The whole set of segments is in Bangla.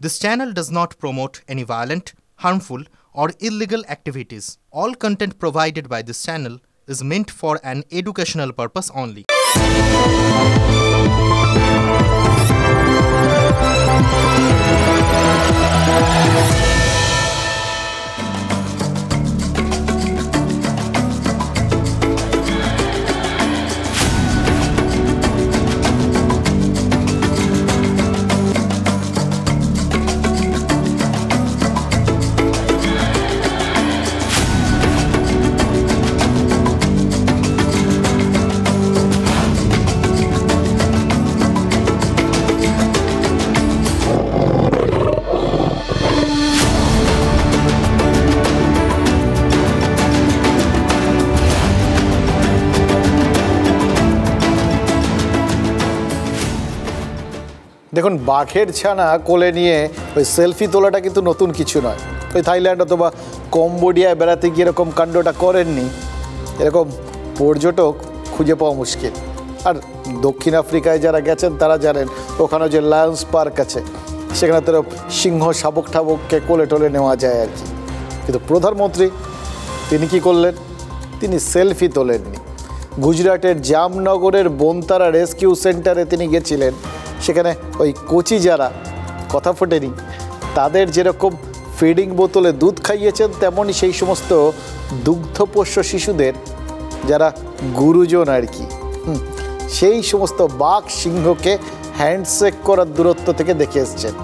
This channel does not promote any violent, harmful, or illegal activities. All content provided by this channel is meant for an educational purpose only. দেখুন বাঘের ছানা কোলে নিয়ে ওই সেলফি তোলাটা কিন্তু নতুন কিছু নয়। ওই থাইল্যান্ড অথবা কম্বোডিয়ায় বেড়াতে গিয়ে এরকম কাণ্ডটা করেননি এরকম পর্যটক খুঁজে পাওয়া মুশকিল। আর দক্ষিণ আফ্রিকায় যারা গেছেন তারা জানেন ওখানে যে লায়ন্স পার্ক আছে সেখানে তো সিংহ শাবক ঠাবককে কোলে টোলে নেওয়া যায় আর কি। কিন্তু প্রধানমন্ত্রী তিনি কি করলেন? তিনি সেলফি তোলেননি। গুজরাটের জামনগরের বনতারা রেস্কিউ সেন্টারে তিনি গেছিলেন। সেখানে ওই কোচি যারা কথা ফোটেনি তাদের যেরকম ফিডিং বোতলে দুধ খাইয়েছেন তেমনই সেই সমস্ত দুগ্ধপোষ্য শিশুদের যারা গুরুজন আর কি সেই সমস্ত বাঘ সিংহকে হ্যান্ডশেক করার দূরত্ব থেকে দেখে এসছেন।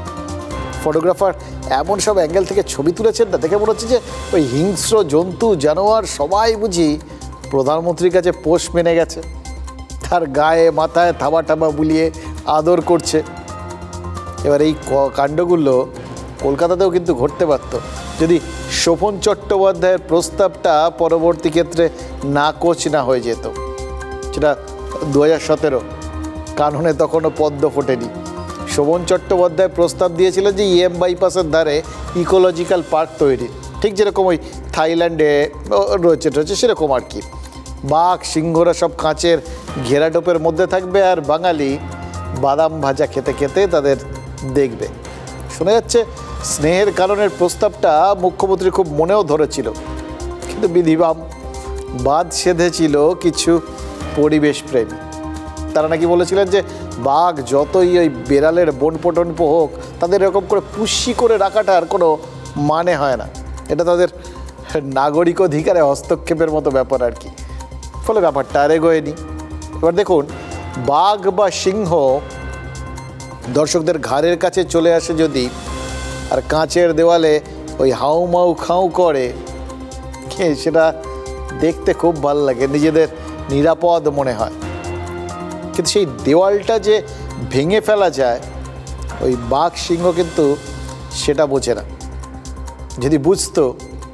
ফটোগ্রাফার এমন সব অ্যাঙ্গেল থেকে ছবি তুলেছেন না দেখে মনে হচ্ছে যে ওই হিংস্র জন্তু জানোয়ার সবাই বুঝি প্রধানমন্ত্রীর কাছে পোষ মেনে গেছে, তার গায়ে মাথায় থাবা টাবা বুলিয়ে আদর করছে। এবার এই কাণ্ডগুলো কলকাতাতেও কিন্তু ঘটতে পারত যদি শোভন চট্টোপাধ্যায়ের প্রস্তাবটা পরবর্তী ক্ষেত্রে নাকচ না হয়ে যেত। সেটা 2017 কাননে তখনও পদ্ম ফোটেনি। শোভন চট্টোপাধ্যায় প্রস্তাব দিয়েছিলেন যে ইএম বাইপাসের ধারে ইকোলজিক্যাল পার্ক তৈরি, ঠিক যেরকম ওই থাইল্যান্ডে রয়েছে সেরকম আর কি। বাঘ সিংহরা সব কাঁচের ঘেরাটোপের মধ্যে থাকবে আর বাঙালি বাদাম ভাজা খেতে খেতে তাদের দেখবে। শোনা যাচ্ছে স্নেহের কারণের প্রস্তাবটা মুখ্যমন্ত্রী খুব মনেও ধরেছিল, কিন্তু বিধিবাম বাদ সেধেছিল কিছু পরিবেশ প্রেমী। তারা নাকি বলেছিলেন যে বাঘ যতই ওই বেড়ালের বনপটনপ হোক তাদের এরকম করে পুষ্টি করে রাখাটার কোনো মানে হয় না, এটা তাদের নাগরিক অধিকারে হস্তক্ষেপের মতো ব্যাপার আর কি। ফলে ব্যাপারটা আর এগোয়নি। এবার দেখুন বাঘ বা সিংহ দর্শকদের ঘাড়ের কাছে চলে আসে যদি আর কাঁচের দেওয়ালে ওই হাউ মাউ খাউ করে সেটা দেখতে খুব ভালো লাগে, নিজেদের নিরাপদ মনে হয়। কিন্তু সেই দেওয়ালটা যে ভেঙে ফেলা যায় ওই বাঘ সিংহ কিন্তু সেটা বোঝে না। যদি বুঝতো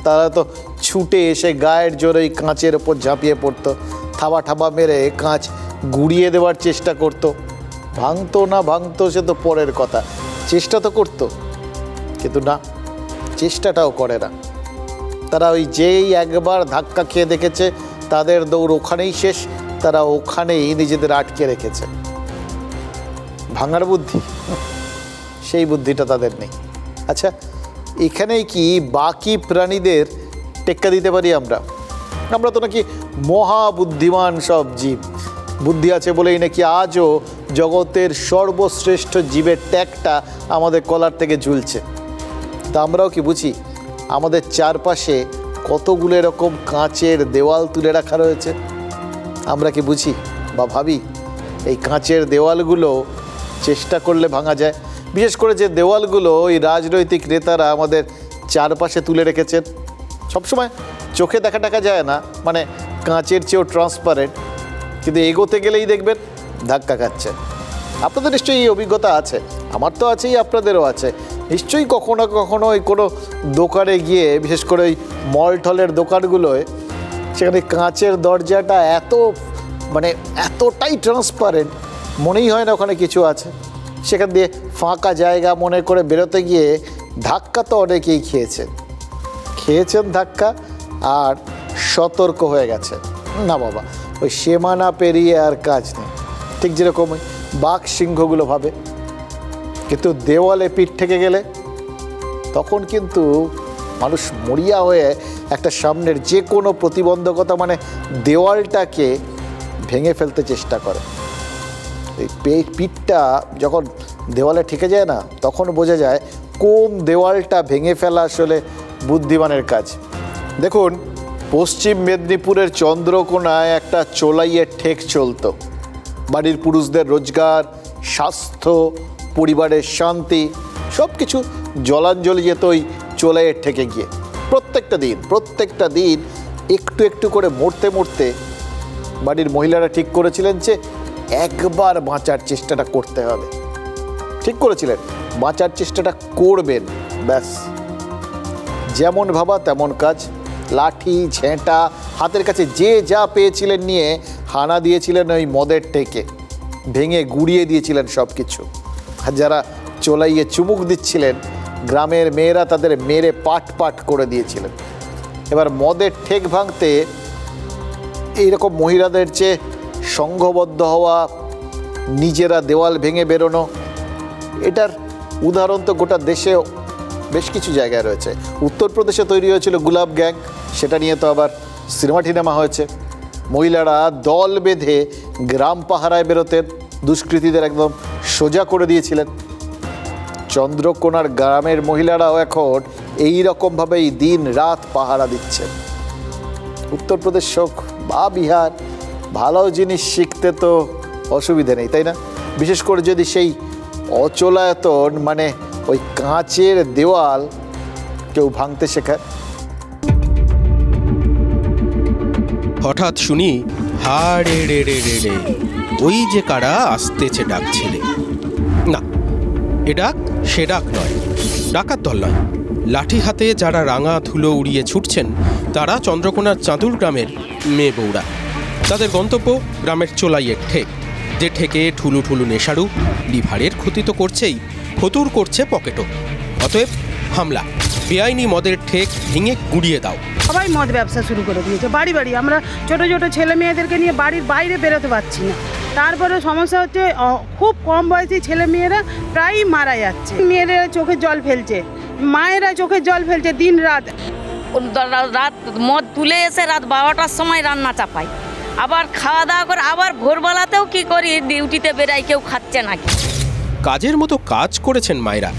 তারা তো ছুটে এসে গায়ের জোরে ওই কাঁচের ওপর ঝাঁপিয়ে পড়তো, থাবা ঠাবা মেরে কাঁচ গুড়িয়ে দেওয়ার চেষ্টা করতো। ভাঙতো না ভাঙতো সে তো পরের কথা, চেষ্টা তো করতো, কিন্তু না, চেষ্টাটাও করে না। তারা ওই যেই একবার ধাক্কা খেয়ে দেখেছে তাদের দৌড় ওখানেই শেষ, তারা ওখানেই নিজেদের আটকে রেখেছে। ভাঙার বুদ্ধি সেই বুদ্ধিটা তাদের নেই। আচ্ছা, এখানেই কি বাকি প্রাণীদের টেক্কা দিতে পারি আমরা? আমরা তো নাকি মহাবুদ্ধিমান সব জীব, বুদ্ধি আছে বলেই নাকি আজও জগতের সর্বশ্রেষ্ঠ জীবের ট্যাগটা আমাদের কলার থেকে ঝুলছে। তা আমরাও কি বুঝি আমাদের চারপাশে কতগুলো এরকম কাঁচের দেওয়াল তুলে রাখা রয়েছে? আমরা কি বুঝি বা ভাবি এই কাঁচের দেওয়ালগুলো চেষ্টা করলে ভাঙা যায়? বিশেষ করে যে দেওয়ালগুলো ওই রাজনৈতিক নেতারা আমাদের চারপাশে তুলে রেখেছেন, সবসময় চোখে দেখা যায় না, মানে কাঁচের চেয়েও ট্রান্সপারেন্ট, কিন্তু এগোতে গেলেই দেখবেন ধাক্কা খাচ্ছে। আপনাদের নিশ্চয়ই এই অভিজ্ঞতা আছে, আমার তো আছেই, আপনাদেরও আছে নিশ্চয়ই। কখনো কখনো ওই কোনো দোকানে গিয়ে, বিশেষ করে ওই মল টলের দোকানগুলোয়, সেখানে কাঁচের দরজাটা এতটাই ট্রান্সপারেন্ট মনেই হয় না ওখানে কিছু আছে। সেখান দিয়ে ফাঁকা জায়গা মনে করে বেরোতে গিয়ে ধাক্কা তো অনেকেই খেয়েছেন ধাক্কা আর সতর্ক হয়ে গেছে, না বাবা ওই সীমানা পেরিয়ে আর কাজ নেই। ঠিক যেরকম বাঘ সিংহগুলো ভাবে। কিন্তু দেওয়ালে পিঠ থেকে গেলে তখন কিন্তু মানুষ মরিয়া হয়ে একটা সামনের যে কোনো প্রতিবন্ধকতা মানে দেওয়ালটাকে ভেঙে ফেলতে চেষ্টা করে। এই পিঠটা যখন দেওয়ালে ঠেকে যায় না, তখন বোঝা যায় কোন দেওয়ালটা ভেঙে ফেলা আসলে বুদ্ধিমানের কাজ। দেখুন, পশ্চিম মেদিনীপুরের চন্দ্রকোনায় একটা চোলাইয়ের ঠেক চলতো। বাড়ির পুরুষদের রোজগার, স্বাস্থ্য, পরিবারের শান্তি সব কিছু জলাঞ্জলি যেত ওই চোলাইয়ের ঠেকে গিয়ে। প্রত্যেকটা দিন একটু একটু করে মরতে মরতে বাড়ির মহিলারা ঠিক করেছিলেন যে একবার বাঁচার চেষ্টাটা করতে হবে। ঠিক করেছিলেন বাঁচার চেষ্টাটা করবেন, ব্যাস। যেমন ভাবা তেমন কাজ, লাঠি ঝেঁটা হাতের কাছে যে যা পেয়েছিলেন নিয়ে হানা দিয়েছিলেন ওই মদের ঠেকে, ভেঙে গুড়িয়ে দিয়েছিলেন সব কিছু। আর যারা চোলাইয়ে চুমুক দিচ্ছিলেন, গ্রামের মেয়েরা তাদের মেরে পাট করে দিয়েছিলেন। এবার মদের ঠেক ভাঙতে এইরকম মহিলাদের চেয়ে সংঘবদ্ধ হওয়া, নিজেরা দেওয়াল ভেঙে বেরোনো, এটার উদাহরণ তো গোটা দেশে বেশ কিছু জায়গায় রয়েছে। উত্তরপ্রদেশে তৈরি হয়েছিল গুলাব গ্যাং, সেটা নিয়ে তো আবার সিনেমা হয়েছে। মহিলারা দল বেঁধে গ্রাম পাহারায় বেরোতেন, দুষ্কৃতীদের একদম সোজা করে দিয়েছিলেন। চন্দ্রকোনার গ্রামের মহিলারাও এখন এই রকমভাবেই দিন রাত পাহারা দিচ্ছে। উত্তরপ্রদেশ হোক বা বিহার, ভালো জিনিস শিখতে তো অসুবিধে নেই, তাই না? বিশেষ করে যদি সেই অচলায়তন মানে ওই কাঁচের দেওয়াল কেউ ভাঙতে শেখায়। হঠাৎ শুনি হাড়ে রে রে রে রে, ওই যে কারা আসতেছে ডাকছিলে। না, এ ডাক সে ডাক নয়, ডাকাত দল নয়। লাঠি হাতে যারা রাঙা ধুলো উড়িয়ে ছুটছেন তারা চন্দ্রকোনার চাঁদুর গ্রামের মেয়ে বউরা। তাদের গন্তব্য গ্রামের চোলাইয়ের ঠেক, যে ঠেকে ঠুলু ঠুলু নেশারু, লিভারের ক্ষতি তো করছেই, ফতুর করছে পকেটও। অতএব হামলা, বেআইনি মদের ঠেক ভেঙে গুঁড়িয়ে দাও। সবাই মদ ব্যবসা শুরু করে দিয়েছে বাড়ি বাড়ি। আমরা ছোট ছোট ছেলে মেয়েদেরকে নিয়ে বাড়ির বাইরে বেরোতে পারছি না। তারপরে সমস্যা হচ্ছে খুব কম বয়সী ছেলে মেয়েরা প্রায়ই মারা যাচ্ছে। মেয়েরা চোখের জল ফেলছে, মায়েরা চোখের জল ফেলছে দিন রাত। রাত মদ তুলে এসে রাত 12টার সময় রান্না চাপাই, আবার খাওয়া দাওয়া করে আবার ভোরবেলাতেও কি করি, ডিউটিতে বেরাই, কেউ খাচ্ছে নাকি। কাজের মতো কাজ করেছেন মায়েরা,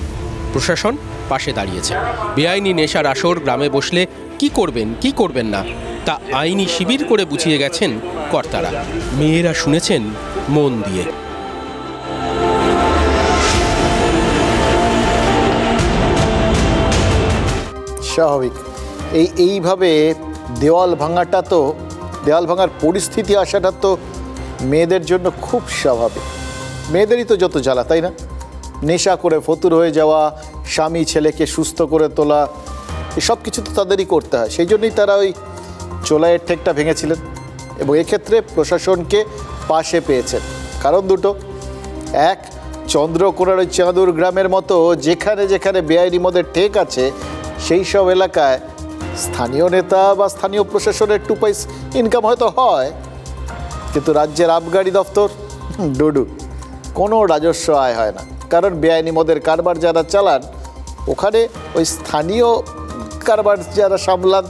প্রশাসন পাশে দাঁড়িয়েছে। বেআইনি নেশার আসর গ্রামে বসলে কি করবেন কি করবেন না তা আইনি শিবির করে বুঝিয়ে গেছেন কর্তারা। মেয়েরা শুনেছেন মন দিয়ে। স্বাভাবিক এইভাবে দেওয়াল ভাঙার পরিস্থিতি আসাটা তো মেয়েদের জন্য খুব স্বাভাবিক। মেয়েদেরই তো যত জ্বালা, তাই না? নেশা করে ফতুর হয়ে যাওয়া, স্বামী ছেলেকে সুস্থ করে তোলা, এসব কিছু তো তাদেরই করতে হয়। সেই জন্যই তারা ওই চোলাইয়ের ঠেকটা ভেঙেছিলেন এবং এক্ষেত্রে প্রশাসনকে পাশে পেয়েছেন। কারণ দুটো, এক, চন্দ্রকোনার ওই চাঁদুর গ্রামের মতো যেখানে যেখানে বেআইনি মদের ঠেক আছে সেই সব এলাকায় স্থানীয় নেতা বা স্থানীয় প্রশাসনের 2 পয়সা ইনকাম হয়তো হয়, কিন্তু রাজ্যের আবগারি দপ্তর ডুডু, কোনো রাজস্ব আয় হয় না। কারণ বেআইনি মদের কারবার যারা চালান ওখানে ওই স্থানীয় কারবার যারা সামলান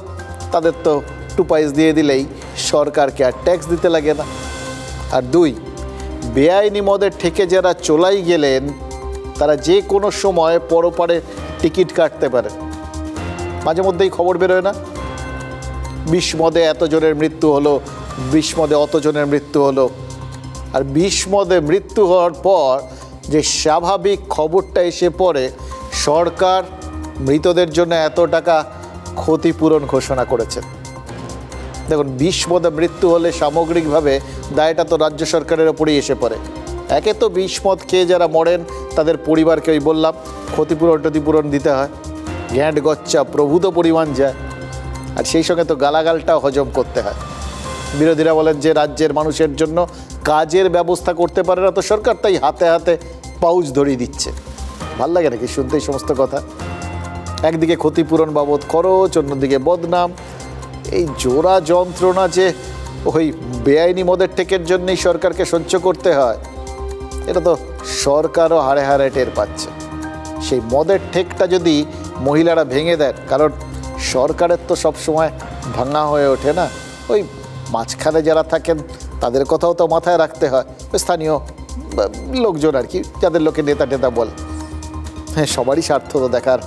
তাদের তো 2 পয়সা দিয়ে দিলেই সরকারকে আর ট্যাক্স দিতে লাগে না। আর 2, বেআইনি মদের ঠেকে যারা চোলাই গেলেন তারা যে কোনো সময় পরপারে টিকিট কাটতে পারে। মাঝে মধ্যেই খবর বেরোয় না, 20 মদে এতজনের মৃত্যু হলো, 20 মদে অতজনের মৃত্যু হলো। আর 20 মদে মৃত্যু হওয়ার পর যে স্বাভাবিক খবরটা এসে পড়ে, সরকার মৃতদের জন্য এত টাকা ক্ষতিপূরণ ঘোষণা করেছে। দেখুন, 20 মদে মৃত্যু হলে সামগ্রিকভাবে দায়টা তো রাজ্য সরকারের ওপরেই এসে পড়ে। একে তো 20 মদ খেয়ে যারা মরেন তাদের পরিবারকে ওই বললাম ক্ষতিপূরণ দিতে হয়, গ্যাঁট গচ্চা প্রভূত পরিমাণ যায়, আর সেই সঙ্গে তো গালাগালটাও হজম করতে হয়। বিরোধীরা বলেন যে রাজ্যের মানুষের জন্য কাজের ব্যবস্থা করতে পারে না তো সরকার, তাই হাতে হাতে পাউচ ধরিয়ে দিচ্ছে। ভাল লাগে নাকি শুনতে এই সমস্ত কথা? একদিকে ক্ষতিপূরণ বাবদ খরচ, অন্যদিকে বদনাম, এই জোড়া যন্ত্রণা যে ওই বেআইনি মদের ঠেকের জন্যই সরকারকে সহ্য করতে হয়, এটা তো সরকারও হাড়ে হাড়ে টের পাচ্ছে। সেই মদের ঠেকটা যদি মহিলারা ভেঙে দেন, কারণ সরকারের তো সবসময় ভাঙা হয়ে ওঠে না, ওই মাঝখানে যারা থাকেন তাদের কথাও তো মাথায় রাখতে হয়, স্থানীয় লোকজন আর কি, যাদের লোকে নেতা টেতা বলে। হ্যাঁ, সবারই স্বার্থ তো দেখার,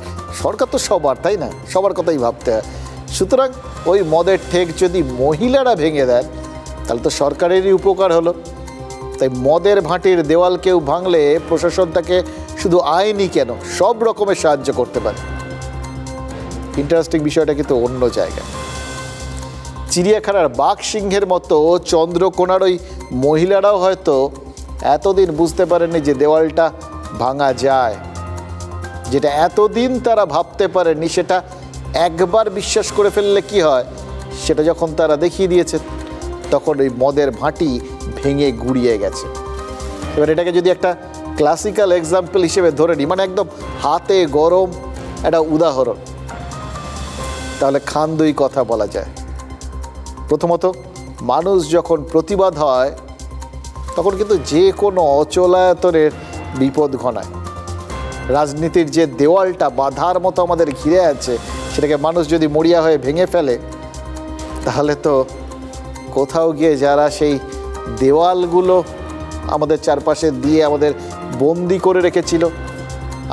সরকার তো সবার, তাই না, সবার কথাই ভাবতে হয়। সুতরাং ওই মদের ঠেক যদি মহিলারা ভেঙে দেন তাহলে তো সরকারেরই উপকার হলো। তাই মদের ভাঁটির দেওয়াল কেউ ভাঙলে প্রশাসন তাকে শুধু আইনি কেন, সব রকমের সাহায্য করতে পারে। ইন্টারেস্টিং বিষয়টা কিন্তু অন্য জায়গায়। চিড়িয়াখানার বাঘ সিংহের মতো চন্দ্রকোনার ওই মহিলারাও হয়তো এতদিন বুঝতে পারেননি যে দেওয়ালটা ভাঙা যায়। যেটা এতদিন তারা ভাবতে পারেননি, সেটা একবার বিশ্বাস করে ফেললে কি হয়, সেটা যখন তারা দেখিয়ে দিয়েছে তখন ওই মদের ভাঁটি ভেঙে গুড়িয়ে গেছে। এবার এটাকে যদি একটা ক্লাসিক্যাল এক্সাম্পল হিসেবে ধরে নিই, মানে একদম হাতে গরম একটা উদাহরণ, তাহলে খান দুই কথা বলা যায়। প্রথমত, মানুষ যখন প্রতিবাদ হয় তখন কিন্তু যে কোনো অচলায়তনের বিপদ ঘনায়। রাজনীতির যে দেওয়ালটা বাধার মতো আমাদের ঘিরে আছে, সেটাকে মানুষ যদি মরিয়া হয়ে ভেঙে ফেলে, তাহলে তো কোথাও গিয়ে যারা সেই দেওয়ালগুলো আমাদের চারপাশে দিয়ে আমাদের বন্দি করে রেখেছিল,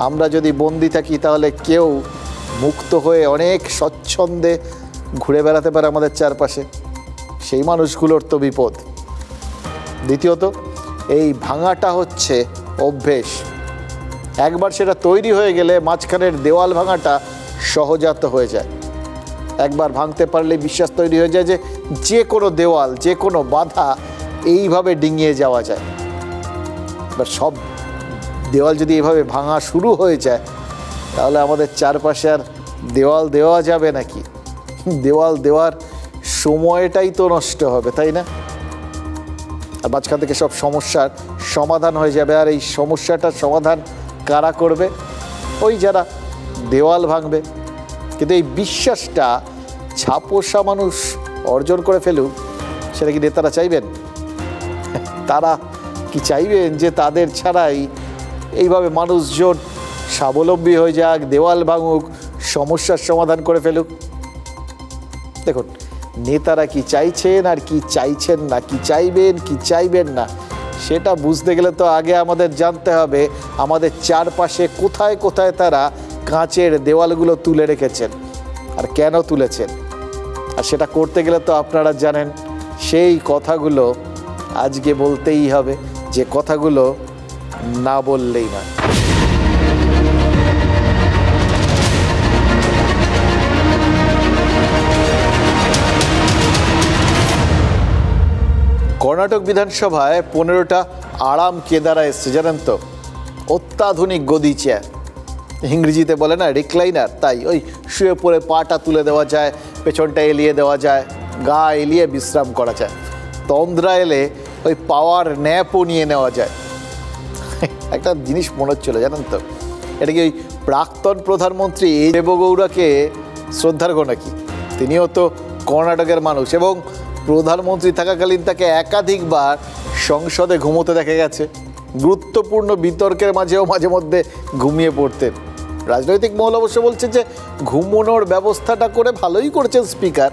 আমরা যদি বন্দি থাকি তাহলে কেউ মুক্ত হয়ে অনেক স্বচ্ছন্দে ঘুরে বেড়াতে পারে আমাদের চারপাশে, সেই মানুষগুলোর তো বিপদ। দ্বিতীয়ত, এই ভাঙাটা হচ্ছে অভ্যেস। একবার সেটা তৈরি হয়ে গেলে মাঝখানের দেওয়াল ভাঙাটা সহজাত হয়ে যায়। একবার ভাঙতে পারলে বিশ্বাস তৈরি হয়ে যায় যে যে কোনো দেওয়াল, যে কোনো বাধা এইভাবে ডিঙিয়ে যাওয়া যায়। এবার সব দেওয়াল যদি এভাবে ভাঙা শুরু হয়ে যায়, তাহলে আমাদের চারপাশে আর দেওয়াল দেওয়া যাবে নাকি? দেওয়াল দেওয়ার সময়টাই তো নষ্ট হবে, তাই না? আর মাঝখান থেকে সব সমস্যার সমাধান হয়ে যাবে। আর এই সমস্যাটার সমাধান কারা করবে? ওই যারা দেওয়াল ভাঙবে। কিন্তু এই বিশ্বাসটা ছাপোষা মানুষ অর্জন করে ফেলুক, সেটা কি নেতারা চাইবেন? তারা কি চাইবেন যে তাদের ছাড়াই এইভাবে মানুষজন স্বাবলম্বী হয়ে যাক, দেওয়াল ভাঙুক, সমস্যার সমাধান করে ফেলুক? দেখুন, নেতারা কি চাইছেন আর কি চাইছেন না, কি চাইবেন কি চাইবেন না, সেটা বুঝতে গেলে তো আগে আমাদের জানতে হবে আমাদের চারপাশে কোথায় কোথায় তারা কাঁচের দেওয়ালগুলো তুলে রেখেছেন আর কেন তুলেছেন। আর সেটা করতে গেলে তো আপনারা জানেন, সেই কথাগুলো আজকে বলতেই হবে, যে কথাগুলো না বললেই না। কর্ণাটক বিধানসভায় 15টা আরাম কেদারা এসছে, জানেন তো? অত্যাধুনিক গদি চেয়ার, ইংরেজিতে বলে না রিক্লাইনার, তাই ওই শুয়ে পড়ে পাটা তুলে দেওয়া যায়, পেছনটা এলিয়ে দেওয়া যায়, গা এলিয়ে বিশ্রাম করা যায়। তন্দ্রা এলে ওই পাওয়ার ন্যাপও নিয়ে নেওয়া যায়। একটা জিনিস মনে হচ্ছিল, জানেন তো, এটা কি ওই প্রাক্তন প্রধানমন্ত্রী দেবগৌড়াকে শ্রদ্ধার্ঘ নাকি? তিনিও তো কর্ণাটকের মানুষ, এবং প্রধানমন্ত্রী থাকাকালীন তাকে একাধিকবার সংসদে ঘুমোতে দেখা গেছে। গুরুত্বপূর্ণ বিতর্কের মাঝেও মাঝে মধ্যে ঘুমিয়ে পড়তেন। রাজনৈতিক মহল অবশ্য বলছে যে ঘুমোনোর ব্যবস্থাটা করে ভালোই করেছেন স্পিকার,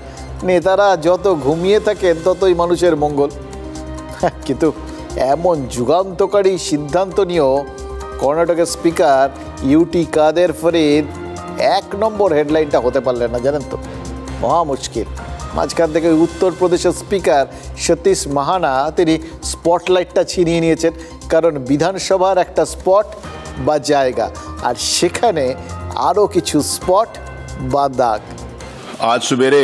নেতারা যত ঘুমিয়ে থাকেন ততই মানুষের মঙ্গল। কিন্তু এমন যুগান্তকারী সিদ্ধান্ত নিয়েও কর্ণাটকের স্পিকার ইউটি কাদের ফরিদ 1 নম্বর হেডলাইনটা হতে পারলেন না, জানেন তো? মহা মুশকিল। মাঝখান থেকে উত্তরপ্রদেশের স্পিকার সতীশ মাহানা তিনি স্পটলাইটটা ছিনিয়ে নিয়েছেন, কারণ বিধানসভার একটা স্পট বা জায়গা, আর সেখানে আরও কিছু স্পট বা দাগ। आज सवेरे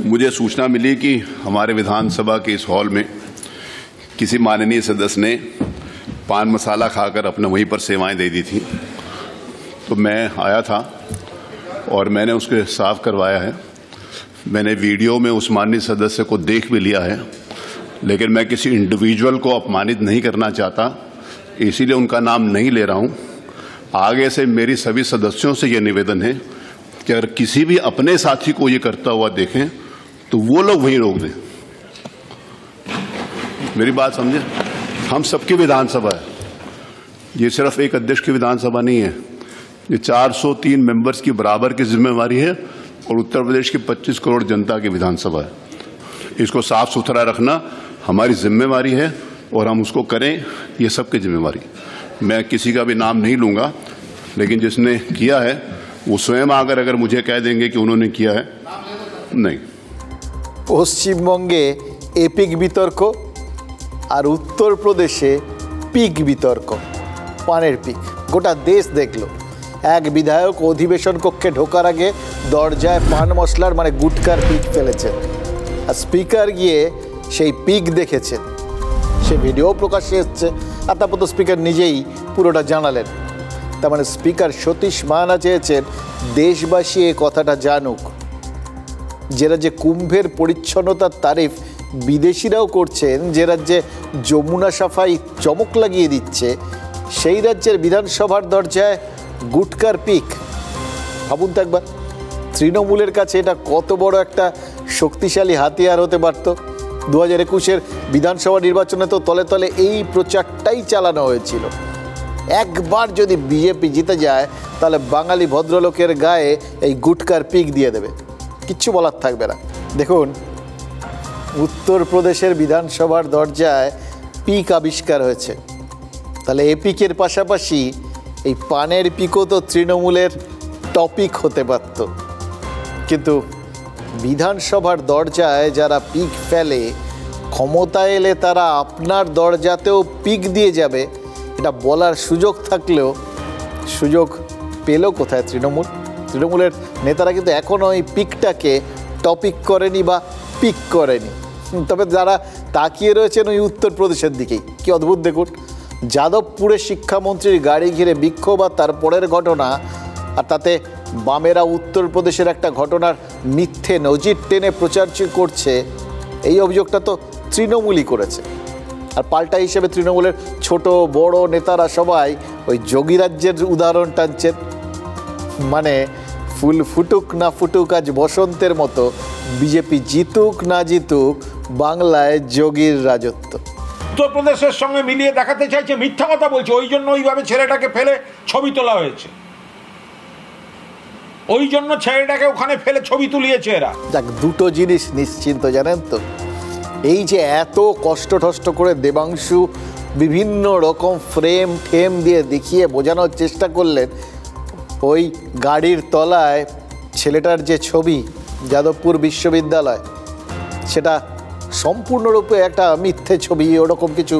मुझे सूचना मिली कि हमारे विधानसभा के इस हॉल में किसी माननीय सदस्य ने पान मसाला खाकर अपने वहीं पर सेवाएं दे दी थी। तो मैं आया था और मैंने उसको साफ करवाया है। मैंने वीडियो में उस माननीय सदस्य को देख भी लिया है, लेकिन मैं किसी इंडिविजुअल को अपमानित नहीं करना चाहता, इसीलिए उनका नाम नहीं ले रहा हूं। आगे से मेरी सभी सदस्यों से यह निवेदन है कि अगर किसी भी अपने साथी को ये करता हुआ देखें तो वो लोग वहीं रोक दें। मेरी बात समझे? हम सबकी विधानसभा है, ये सिर्फ एक अध्यक्ष की विधानसभा नहीं है, ये 403 मेंबर्स की बराबर की जिम्मेवारी है और उत्तर प्रदेश की 25 करोड़ जनता की विधानसभा है। इसको साफ सुथरा रखना हमारी जिम्मेवारी है और हम उसको करें, ये सबकी जिम्मेवारी। मैं किसी का भी नाम नहीं लूंगा, लेकिन जिसने किया है वो स्वयं आकर अगर मुझे कह देंगे कि उन्होंने किया है, नहीं। পশ্চিমবঙ্গে এপিক বিতর্ক আর উত্তরপ্রদেশে পিক বিতর্ক, পানের পিক। গোটা দেশ দেখলো এক বিধায়ক অধিবেশন কক্ষে ঢোকার আগে দরজায় পান মশলার মানে গুটকার পিক ফেলেছেন, আর স্পিকার গিয়ে সেই পিক দেখেছেন। সে ভিডিও প্রকাশ্যে এসছে, আর তারপর তো স্পিকার নিজেই পুরোটা জানালেন। তার মানে স্পিকার সতীশ মাহানা চেয়েছেন দেশবাসী এই কথাটা জানুক, যে রাজ্যে কুম্ভের পরিচ্ছন্নতার তারিফ বিদেশিরাও করছেন, যে রাজ্যে যমুনা সাফাই চমক লাগিয়ে দিচ্ছে, সেই রাজ্যের বিধানসভার দরজায় গুটকার পিক। ভাবুন তো একবার, তৃণমূলের কাছে এটা কত বড় একটা শক্তিশালী হাতিয়ার হতে পারত। 2021-এর বিধানসভা নির্বাচনে তো তলে তলে এই প্রচারটাই চালানো হয়েছিল। একবার যদি বিজেপি জিতে যায় তাহলে বাঙালি ভদ্রলোকের গায়ে এই গুটকার পিক দিয়ে দেবে, কিচ্ছু বলার থাকবে না। দেখুন, উত্তরপ্রদেশের বিধানসভার দরজায় পিক আবিষ্কার হয়েছে, তাহলে এই পিকের পাশাপাশি এই পানের পিকও তো তৃণমূলের টপিক হতে পারত। কিন্তু বিধানসভার দরজায় যারা পিক ফেলে, ক্ষমতা এলে তারা আপনার দরজাতেও পিক দিয়ে যাবে, এটা বলার সুযোগ থাকলেও সুযোগ পেল কোথায় তৃণমূল? তৃণমূলের নেতারা কিন্তু এখনও এই পিকটাকে টপিক করেনি বা পিক করেনি। তবে যারা তাকিয়ে রয়েছেন ওই উত্তরপ্রদেশের দিকেই, কি অদ্ভুত দেখুন, যাদবপুরে শিক্ষামন্ত্রীর গাড়ি ঘিরে বিক্ষোভ আর তারপরের ঘটনা, আর তাতে বামেরা উত্তরপ্রদেশের একটা ঘটনার মিথ্যে নজির টেনে প্রচার করছে, এই অভিযোগটা তো তৃণমূলই করেছে। আর পাল্টা হিসেবে তৃণমূলের ছোট বড় নেতারা সবাই ওই যোগীরাজ্যের উদাহরণ টানছেন, মানে ফুল ফুটুক না ফুটুক আজ বসন্তের মতো, বিজেপি জিতুক না জিতুক বাংলায় যোগীর রাজত্ব। উত্তরপ্রদেশের সঙ্গে মিলিয়ে দেখাতে চাইছে মিথ্যা কথা বলছে, ওই জন্য ওইভাবে ছেলেটাকে ফেলে ছবি তোলা হয়েছে, ওই জন্য ছেলেটাকে ওখানে ফেলে ছবি তুলিয়েছে এরা। দেখ, দুটো জিনিস নিশ্চিন্ত, জানেন তো, এই যে এত কষ্ট টষ্ট করে দেবাংশু বিভিন্ন রকম ফ্রেম ঠেম দিয়ে দেখিয়ে বোঝানোর চেষ্টা করলেন, ওই গাড়ির তলায় ছেলেটার যে ছবি যাদবপুর বিশ্ববিদ্যালয়, সেটা সম্পূর্ণরূপে একটা মিথ্যে ছবি, ওরকম কিছু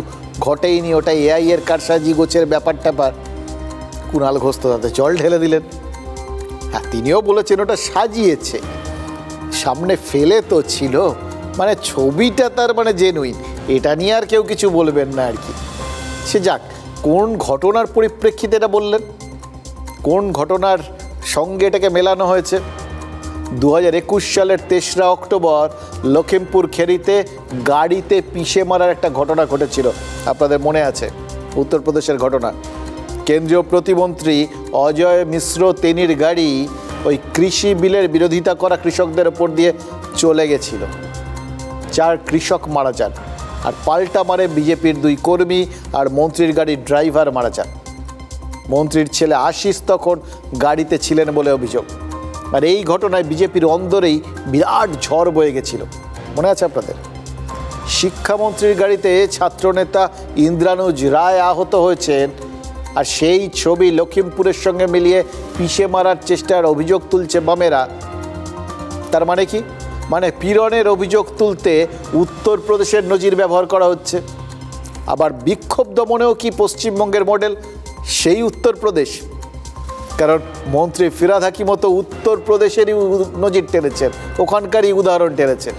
ঘটেইনি, ওটা এআই এর কারসাজি গোছের ব্যাপার ট্যাপার। কুণাল ঘোষ তো তাতে জল ঢেলে দিলেন। হ্যাঁ, তিনিও বলেছেন ওটা সাজিয়েছে, সামনে ফেলে তো ছিল, মানে ছবিটা তার মানে জেনুইন, এটা নিয়ে আর কেউ কিছু বলবেন না আর কি। সে যাক, কোন ঘটনার পরিপ্রেক্ষিতে এটা বললেন, কোন ঘটনার সঙ্গে এটাকে মেলানো হয়েছে? 2021 সালের 3রা অক্টোবর লখিমপুর খেরিতে গাড়িতে পিষে মারার একটা ঘটনা ঘটেছিল, আপনাদের মনে আছে? উত্তরপ্রদেশের ঘটনা। কেন্দ্রীয় প্রতিমন্ত্রী অজয় মিশ্র তেনির গাড়ি ওই কৃষি বিলের বিরোধিতা করা কৃষকদের ওপর দিয়ে চলে গেছিল, 4 কৃষক মারা যান, আর পাল্টা মারে বিজেপির 2 কর্মী আর মন্ত্রীর গাড়ির ড্রাইভার মারা যান। মন্ত্রীর ছেলে আশিস তখন গাড়িতে ছিলেন বলে অভিযোগ। আর এই ঘটনায় বিজেপির অন্দরেই বিরাট ঝড় বয়ে গেছিল, মনে আছে আপনাদের? শিক্ষামন্ত্রীর গাড়িতে ছাত্রনেতা ইন্দ্রানুজ রায় আহত হয়েছেন, আর সেই ছবি লখিমপুরের সঙ্গে মিলিয়ে পিষে মারার চেষ্টার অভিযোগ তুলছে বামেরা। তার মানে কি? মানে পীড়নের অভিযোগ তুলতে উত্তরপ্রদেশের নজির ব্যবহার করা হচ্ছে। আবার বিক্ষোভ দমনেও কি পশ্চিমবঙ্গের মডেল সেই উত্তরপ্রদেশ? কারণ মন্ত্রী ফিরহাদ হাকিমও তো উত্তরপ্রদেশেরই নজির টেনেছেন, ওখানকারই উদাহরণ টেনেছেন।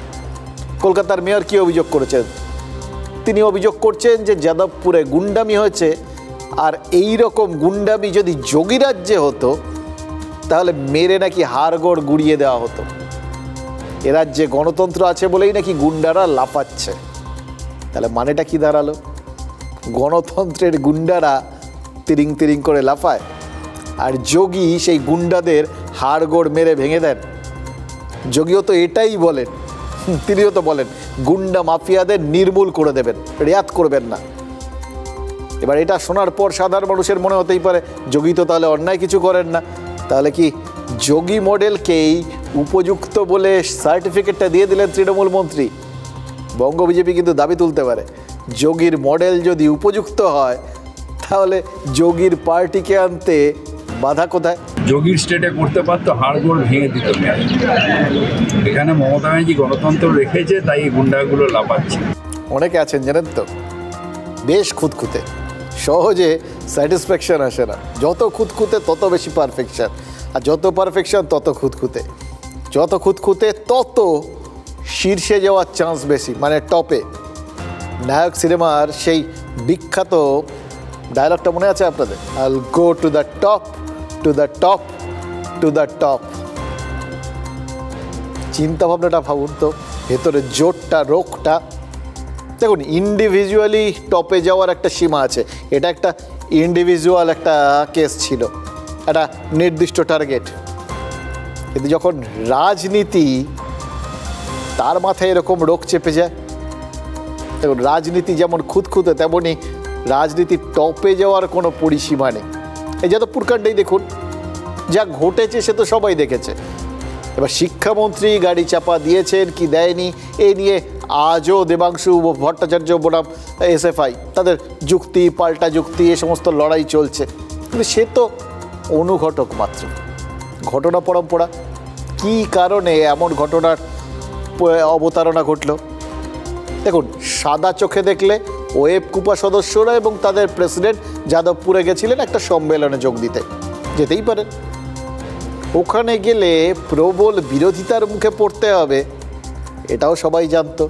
কলকাতার মেয়র কি অভিযোগ করেছেন? তিনি অভিযোগ করছেন যে যাদবপুরে গুন্ডামি হয়েছে, আর এই রকম গুন্ডামি যদি যোগীরাজ্যে হতো তাহলে মেরে নাকি হাড়গোড় গুড়িয়ে দেওয়া হতো। এ রাজ্যে গণতন্ত্র আছে বলেই নাকি গুন্ডারা লাফাচ্ছে। তাহলে মানেটা কি দাঁড়ালো? গণতন্ত্রের গুন্ডারা তিরিং তিরিং করে লাফায়, আর যোগী সেই গুন্ডাদের হাড়গোড় মেরে ভেঙে দেন। যোগীও তো এটাই বলেন, তিনিও তো বলেন গুন্ডা মাফিয়াদের নির্মূল করে দেবেন, রেয়াত করবেন না। এবার এটা শোনার পর সাধারণ মানুষের মনে হতেই পারে যোগী তো তাহলে অন্যায় কিছু করেন না, তাহলে কি যোগী মডেলকেই উপযুক্ত বলে সার্টিফিকেটটা দিয়ে দিলেন তৃণমূল মন্ত্রী? বঙ্গ বিজেপি কিন্তু দাবি তুলতে পারে যোগীর মডেল যদি উপযুক্ত হয় তাহলে যোগীর পার্টিকে আনতে বাধা কোথায়? যোগীর স্টেটে করতে পারতো, হাড়গোড় ভেঙে দিত। এখানে মমতা ব্যানার্জি গণতন্ত্র রেখেছে, তাই এই গুন্ডাগুলো লাফাচ্ছে। অনেকে আছেন জানেন তো, বেশ খুঁতখুঁতে, সহজে স্যাটিসফ্যাকশন আসে না। যত খুঁতখুঁতে তত বেশি পারফেকশন, আর যত পারফেকশন তত খুঁতখুঁতে, যত খুঁতখুঁতে তত শীর্ষে যাওয়ার চান্স বেশি, মানে টপে। নায়ক সিনেমার সেই বিখ্যাত ডায়লগটা মনে আছে আপনাদের? আইল go to the top, to the top, to the top. চিন্তা ভাবনাটা ভাবুন তো, ভেতরে জোরটা, রোগটা। দেখুন, ইন্ডিভিজুয়ালি টপে যাওয়ার একটা সীমা আছে, এটা একটা ইন্ডিভিজুয়াল একটা কেস ছিল, একটা নির্দিষ্ট টার্গেট। কিন্তু যখন রাজনীতি, তার মাথায় এরকম রোগ চেপে যায়, দেখুন রাজনীতি যেমন খুঁতখুঁতে, তেমনই রাজনীতি টপে যাওয়ার কোনো পরিসীমা নেই। এই যাদবপুর কাণ্ডেই দেখুন, যা ঘটেছে সে তো সবাই দেখেছে। এবার শিক্ষামন্ত্রী গাড়ি চাপা দিয়েছেন কি দেয়নি, এই নিয়ে আজও দেবাংশু ভট্টাচার্য বনাম এসএফআই তাদের যুক্তি, পাল্টা যুক্তি, এ সমস্ত লড়াই চলছে। কিন্তু সে তো অনুঘটক মাত্র, ঘটনা পরম্পরা। কী কারণে এমন ঘটনার অবতারণা ঘটল? দেখুন, সাদা চোখে দেখলে ওয়েব কুপা সদস্যরা এবং তাদের প্রেসিডেন্ট যাদবপুরে গেছিলেন একটা সম্মেলনে যোগ দিতে, যেতেই পারেন। ওখানে গেলে প্রবল বিরোধিতার মুখে পড়তে হবে, এটাও সবাই জানতো।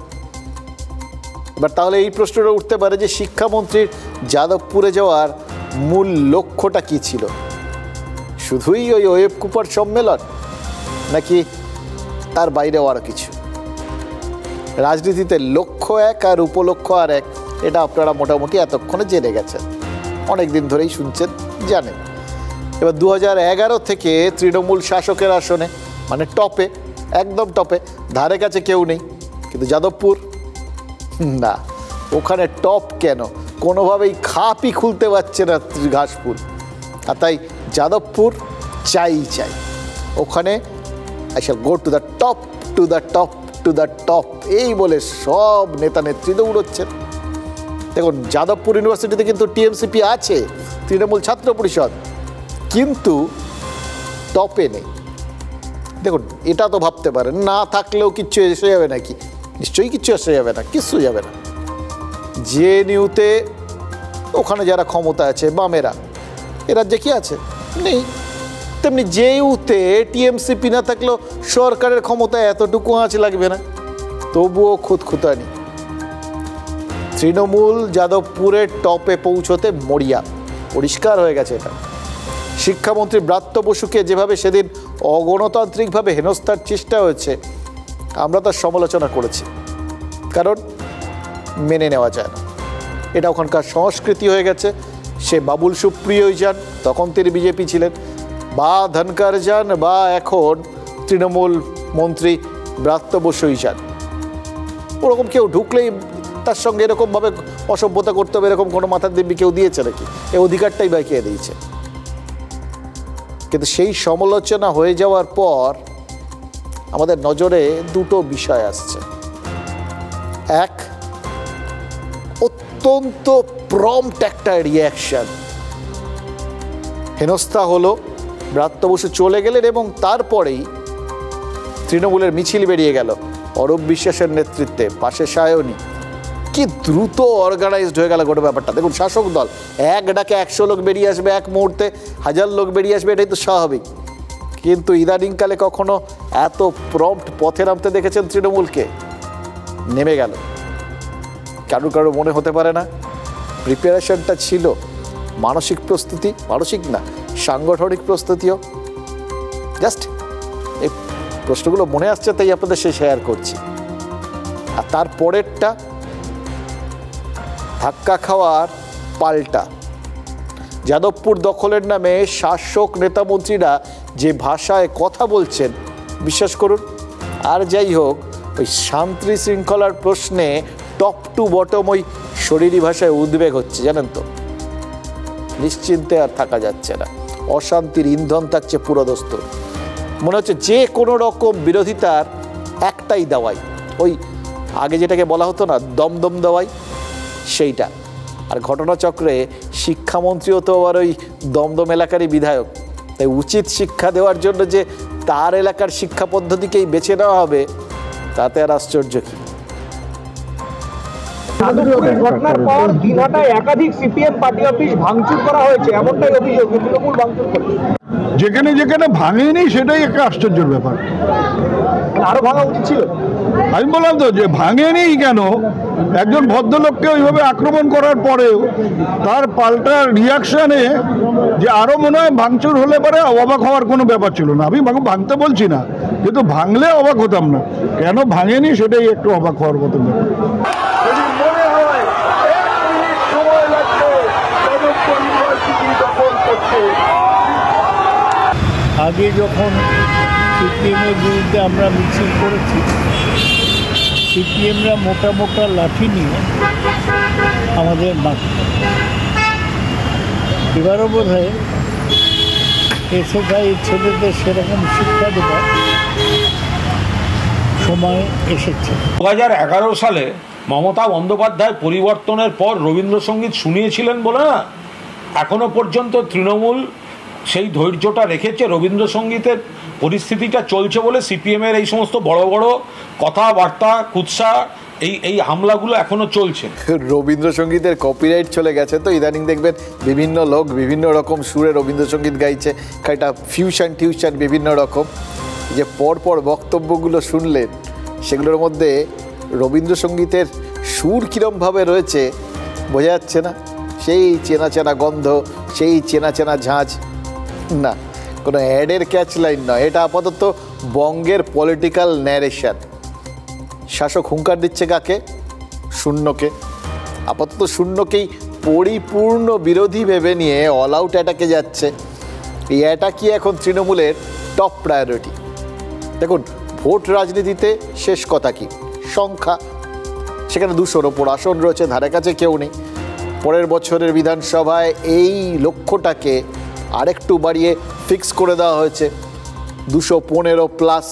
এবার তাহলে এই প্রশ্নটা উঠতে পারে যে শিক্ষামন্ত্রীর যাদবপুরে যাওয়ার মূল লক্ষ্যটা কী ছিল? শুধুই ওই ওয়েব কুপার সম্মেলন, নাকি তার বাইরেও আরও কিছু? রাজনীতিতে লক্ষ্য এক আর উপলক্ষ্য আর এক, এটা আপনারা মোটামুটি এতক্ষণে জেনে গেছেন, অনেক দিন ধরেই শুনছেন, জানেন। এবার 2011 থেকে তৃণমূল শাসকের আসনে, মানে টপে, একদম টপে, ধারে কাছে কেউ নেই। কিন্তু যাদবপুর না, ওখানে টপ কেন, কোনোভাবেই খাপই খুলতে পারছে না ঘাসফুল। আর তাই যাদবপুর চাই, ওখানে I shall go to the top, to the top, to the top, এই বলে সব নেতা নেত্রী দৌড়চ্ছেন। দেখুন, যাদবপুর ইউনিভার্সিটিতে কিন্তু টিএমসিপি আছে, তৃণমূল ছাত্র পরিষদ, কিন্তু টপে নেই। দেখুন, এটা তো ভাবতে পারেন না থাকলেও কিচ্ছু এসে যাবে নাকি? নিশ্চয়ই কিচ্ছু এসে যাবে না, কিচ্ছু যাবে না। জেএনইউতে ওখানে যারা ক্ষমতা আছে বামেরা, এ রাজ্যে কি আছে? নেই। তেমনি জেইউতে টিএমসিপি না থাকলেও সরকারের ক্ষমতায় এতটুকু আঁচ লাগবে না, তবুও খুঁতখুঁতানি। তৃণমূল যাদবপুরের টপে পৌঁছতে মরিয়া, পরিষ্কার হয়ে গেছে এটা। শিক্ষামন্ত্রী ব্রাত্য বসুকে যেভাবে সেদিন অগণতান্ত্রিকভাবে হেনস্থার চেষ্টা হয়েছে, আমরা তার সমালোচনা করেছি, কারণ মেনে নেওয়া যায় না। এটা ওখানকার সংস্কৃতি হয়ে গেছে। সে বাবুল সুপ্রিয়ই যান, তখন তিনি বিজেপি ছিলেন, বা ধনকর যান, বা এখন তৃণমূল মন্ত্রী ব্রাত্য বসুই যান, ওরকম কেউ ঢুকলেই তার সঙ্গে এরকমভাবে অসভ্যতা করতে হবে, এরকম কোনো মাথার দিব্যি কেউ দিয়েছে নাকি? এই অধিকারটাই বা কে দিয়েছে? কিন্তু সেই সমালোচনা হয়ে যাওয়ার পর আমাদের নজরে দুটো বিষয় আসছে। এক, অত্যন্ত প্রম্পট একটা রিয়াকশন। হেনস্থা হলো, ব্রাত্য বসু চলে গেলেন এবং তারপরেই তৃণমূলের মিছিল বেরিয়ে গেল অরূপ বিশ্বাসের নেতৃত্বে, পাশে সায়নী। কি দ্রুত অর্গানাইজড হয়ে গেল গোটা ব্যাপারটা। দেখুন, শাসক দল এক ডাকে 100 লোক বেরিয়ে আসবে, এক মুহূর্তে 1000 লোক বেরিয়ে আসবে, এটাই তো স্বাভাবিক। কিন্তু ইদানিংকালে কখনো এত প্রম্পট পথে নামতে দেখেছেন তৃণমূলকে? নেমে গেল। কারো মনে হতে পারে না প্রিপারেশনটা ছিল, মানসিক প্রস্তুতি, মানসিক না সাংগঠনিক প্রস্তুতিও? জাস্ট এই প্রশ্নগুলো মনে আসছে, তাই আপনাদের সে শেয়ার করছি। আর তারপরেরটা ধাক্কা খাওয়ার পাল্টা। যাদবপুর দখলের নামে শাসক নেতামন্ত্রীরা যে ভাষায় কথা বলছেন, বিশ্বাস করুন, আর যাই হোক, ওই শান্তি শৃঙ্খলার প্রশ্নে টপ টু বটম ওই শরীরী ভাষায় উদ্বেগ হচ্ছে, জানেন তো। নিশ্চিন্তে আর থাকা যাচ্ছে না, অশান্তির ইন্ধন থাকছে পুরোদস্তুর। মনে হচ্ছে যে কোনো রকম বিরোধিতার একটাই দাওয়াই, ওই আগে যেটাকে বলা হতো না দমদম দাওয়াই, সেইটা। আর ঘটনাচক্রে শিক্ষামন্ত্রীও তো আবার ওই দমদম এলাকারই বিধায়ক, তাই উচিত শিক্ষা দেওয়ার জন্য যে তার এলাকার শিক্ষা পদ্ধতিকেই বেছে নেওয়া হবে তাতে আর আশ্চর্য কি। ঘটনার পর দিনহাটায় একাধিক সিপিএম পার্টি অফিস ভাঙচুর করা হয়েছে, এমনটাই অভিযোগ তৃণমূল ভাঙচুর করছে। যেখানে যেখানে ভাঙেনি সেটাই একটা আশ্চর্যের ব্যাপার। আরো ভাঙা উচিত ছিল। আমি বললাম তো যে ভাঙেনি কেন, একজন ভদ্রলোককে ওইভাবে আক্রমণ করার পরেও তার পাল্টা রিয়াকশনে যে আরো মনে হয় ভাঙচুর হলে পরে অবাক হওয়ার কোনো ব্যাপার ছিল না। আমি ভাঙতে বলছি না, কিন্তু ভাঙলে অবাক হতাম না, কেন ভাঙেনি সেটাই একটু অবাক হওয়ার মতো ব্যাপার। আগে যখন সিপিএমের বিরুদ্ধে আমরা মিছিল করেছি, সিপিএমরা মোটা মোটা লাঠি নিয়ে আমাদের মারত। এবারও বোধ হয় এসএফআই ছেলেদের সেরকম শিক্ষা দেওয়ার সময় এসেছে। 2011 সালে মমতা বন্দ্যোপাধ্যায় পরিবর্তনের পর রবীন্দ্রসঙ্গীত শুনিয়েছিলেন বলে না এখনো পর্যন্ত তৃণমূল সেই ধৈর্যটা রেখেছে। রবীন্দ্রসঙ্গীতের পরিস্থিতিটা চলছে বলে সিপিএমের এই সমস্ত বড় বড় কথাবার্তা কুৎসা এই হামলাগুলো এখনো চলছে। রবীন্দ্রসঙ্গীতের কপিরাইট চলে গেছে তো ইদানিং দেখবেন বিভিন্ন লোক বিভিন্ন রকম সুরে রবীন্দ্রসঙ্গীত গাইছে, একটা ফিউশন টিউশন বিভিন্ন রকম। যে পরপর বক্তব্যগুলো শুনলেন সেগুলোর মধ্যে রবীন্দ্রসঙ্গীতের সুর কীরমভাবে রয়েছে বোঝা যাচ্ছে না। সেই চেনা চেনা গন্ধ, সেই চেনা চেনা ঝাঁঝ, না কোনো অ্যাডের ক্যাচ লাইন নয়, এটা আপাতত বঙ্গের পলিটিক্যাল ন্যারেশন। শাসক হুঙ্কার দিচ্ছে কাকে? শূন্যকে। আপাতত শূন্যকেই পরিপূর্ণ বিরোধী ভেবে নিয়ে অল আউট অ্যাটাকে যাচ্ছে। এই অ্যাটাকই এখন তৃণমূলের টপ প্রায়োরিটি। দেখুন, ভোট রাজনীতিতে শেষ কথা কি? সংখ্যা। সেখানে 200-র ওপর আসন রয়েছে, ধারে কাছে কেউ নেই। পরের বছরের বিধানসভায় এই লক্ষ্যটাকে আরেকটু বাড়িয়ে ফিক্স করে দেওয়া হয়েছে 215+।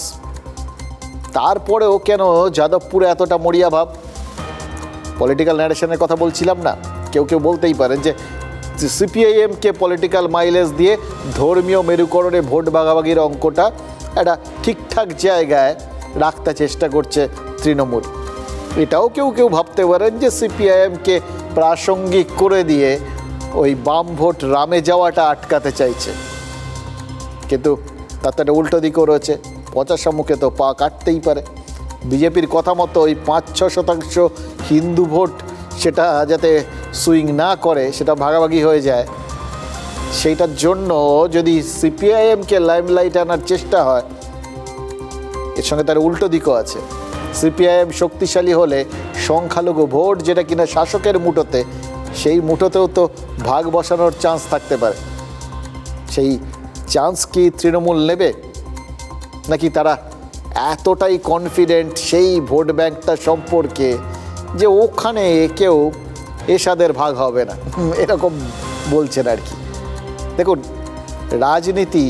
তারপরেও কেন যাদবপুরে এতটা মরিয়া ভাব? পলিটিক্যাল ন্যারেশনের কথা বলছিলাম না? কেউ কেউ বলতেই পারেন যে সিপিআইএমকে পলিটিক্যাল মাইলেজ দিয়ে ধর্মীয় মেরুকরণে ভোট ভাগাভাগির অঙ্কটা একটা ঠিকঠাক জায়গায় রাখতে চেষ্টা করছে তৃণমূল। এটাও কেউ কেউ ভাবতে পারেন যে সিপিআইএমকে প্রাসঙ্গিক করে দিয়ে ওই বাম ভোট রামে যাওয়াটা আটকাতে চাইছে। কিন্তু তার তো একটা উল্টো দিকও রয়েছে, পচাশা মুখে তো পা কাটতেই পারে। বিজেপির কথা মতো ওই 5-6% হিন্দু ভোট সেটা যাতে সুইং না করে, সেটা ভাগাভাগি হয়ে যায়, সেইটার জন্য যদি সিপিআইএমকে লাইমলাইট আনার চেষ্টা হয়, এর সঙ্গে তার উল্টো দিকও আছে। সিপিআইএম শক্তিশালী হলে সংখ্যালঘু ভোট যেটা কিনা শাসকের মুঠোতে, সেই মুঠোতেও তো ভাগ বসানোর চান্স থাকতে পারে। সেই চান্স কি তৃণমূল নেবে, নাকি তারা এতটাই কনফিডেন্ট সেই ভোট ব্যাংকটা সম্পর্কে যে ওখানে কেউ এসাদের ভাগ হবে না, এরকম বলছেন আর কি। দেখুন, রাজনীতি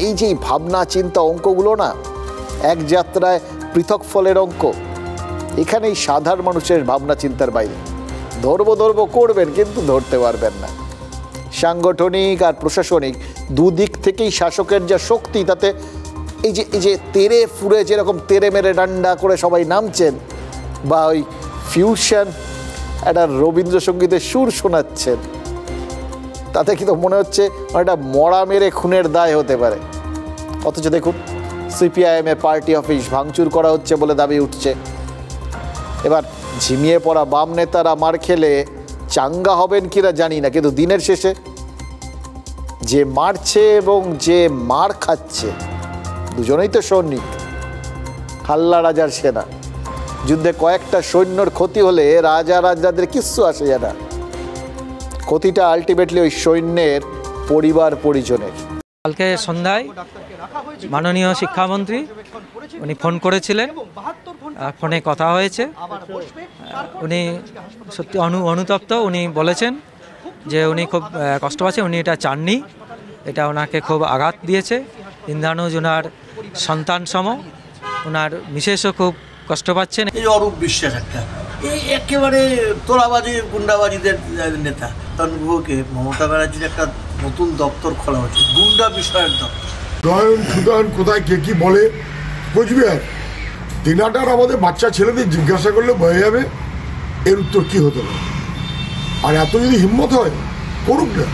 এই যে ভাবনা চিন্তা অঙ্কগুলো না এক যাত্রায় পৃথক ফলের অঙ্ক। এখানেই সাধারণ মানুষের ভাবনা চিন্তার বাইরে। ধরবো করবেন কিন্তু ধরতে পারবেন না। সাংগঠনিক আর প্রশাসনিক দুদিক থেকেই শাসকের যা শক্তি, তাতে এই যে তেরে ফুরে যেরকম তেরে মেরে ডান্ডা করে সবাই নামছেন, বা ওই ফিউশন একটা রবীন্দ্রসঙ্গীতের সুর শোনাচ্ছেন, তাতে কিন্তু মনে হচ্ছে একটা মরা মেরে খুনের দায় হতে পারে। অথচ দেখুন, সিপিআইএমের পার্টি অফিস ভাঙচুর করা হচ্ছে বলে দাবি উঠছে। এবার ঝিমিয়ে পড়া বাম নেতারা মার খেলে চাঙ্গা হবেন কিনা জানি না, কিন্তু দিনের শেষে যে মারছে এবং যে মার খাচ্ছে দুজনেই তো সৈনিক, হাল্লা রাজার সেনা। যুদ্ধে কয়েকটা সৈন্যর ক্ষতি হলে রাজাদের কিচ্ছু আসে যায় না, ক্ষতিটা আলটিমেটলি ওই সৈন্যের পরিবার পরিজনের। কালকে সন্ধ্যায় মাননীয় শিক্ষামন্ত্রী উনি ফোন করেছিলেন, ফোনে কথা হয়েছে, উনি সত্যি অনুতপ্ত। উনি বলেছেন যে উনি খুব কষ্ট পাচ্ছে, উনি এটা চাননি, এটা ওনাকে খুব আঘাত দিয়েছে। ইন্দ্রানুজ ওনার সন্তান সম, ওনার মিসেসও খুব কষ্ট পাচ্ছেন। এই অরূপ বিশ্বাস একটা এই একেবারে তোলাবাজি গুন্ডাবাজিদের নেতা তন্মুখকে মমতা ব্যানার্জির একটা নতুন দপ্তর খোলা হচ্ছে, গুন্ডা বিষয়ের দপ্তর। নয়ন সুদয়ন কোথায় কে কি বলে বুঝবে আর দিনাটার আমাদের বাচ্চা ছেলেদের জিজ্ঞাসা করলে বয়ে যাবে এর উত্তর কি হতে পারে। আর এত যদি হিম্মত হয় করুক না,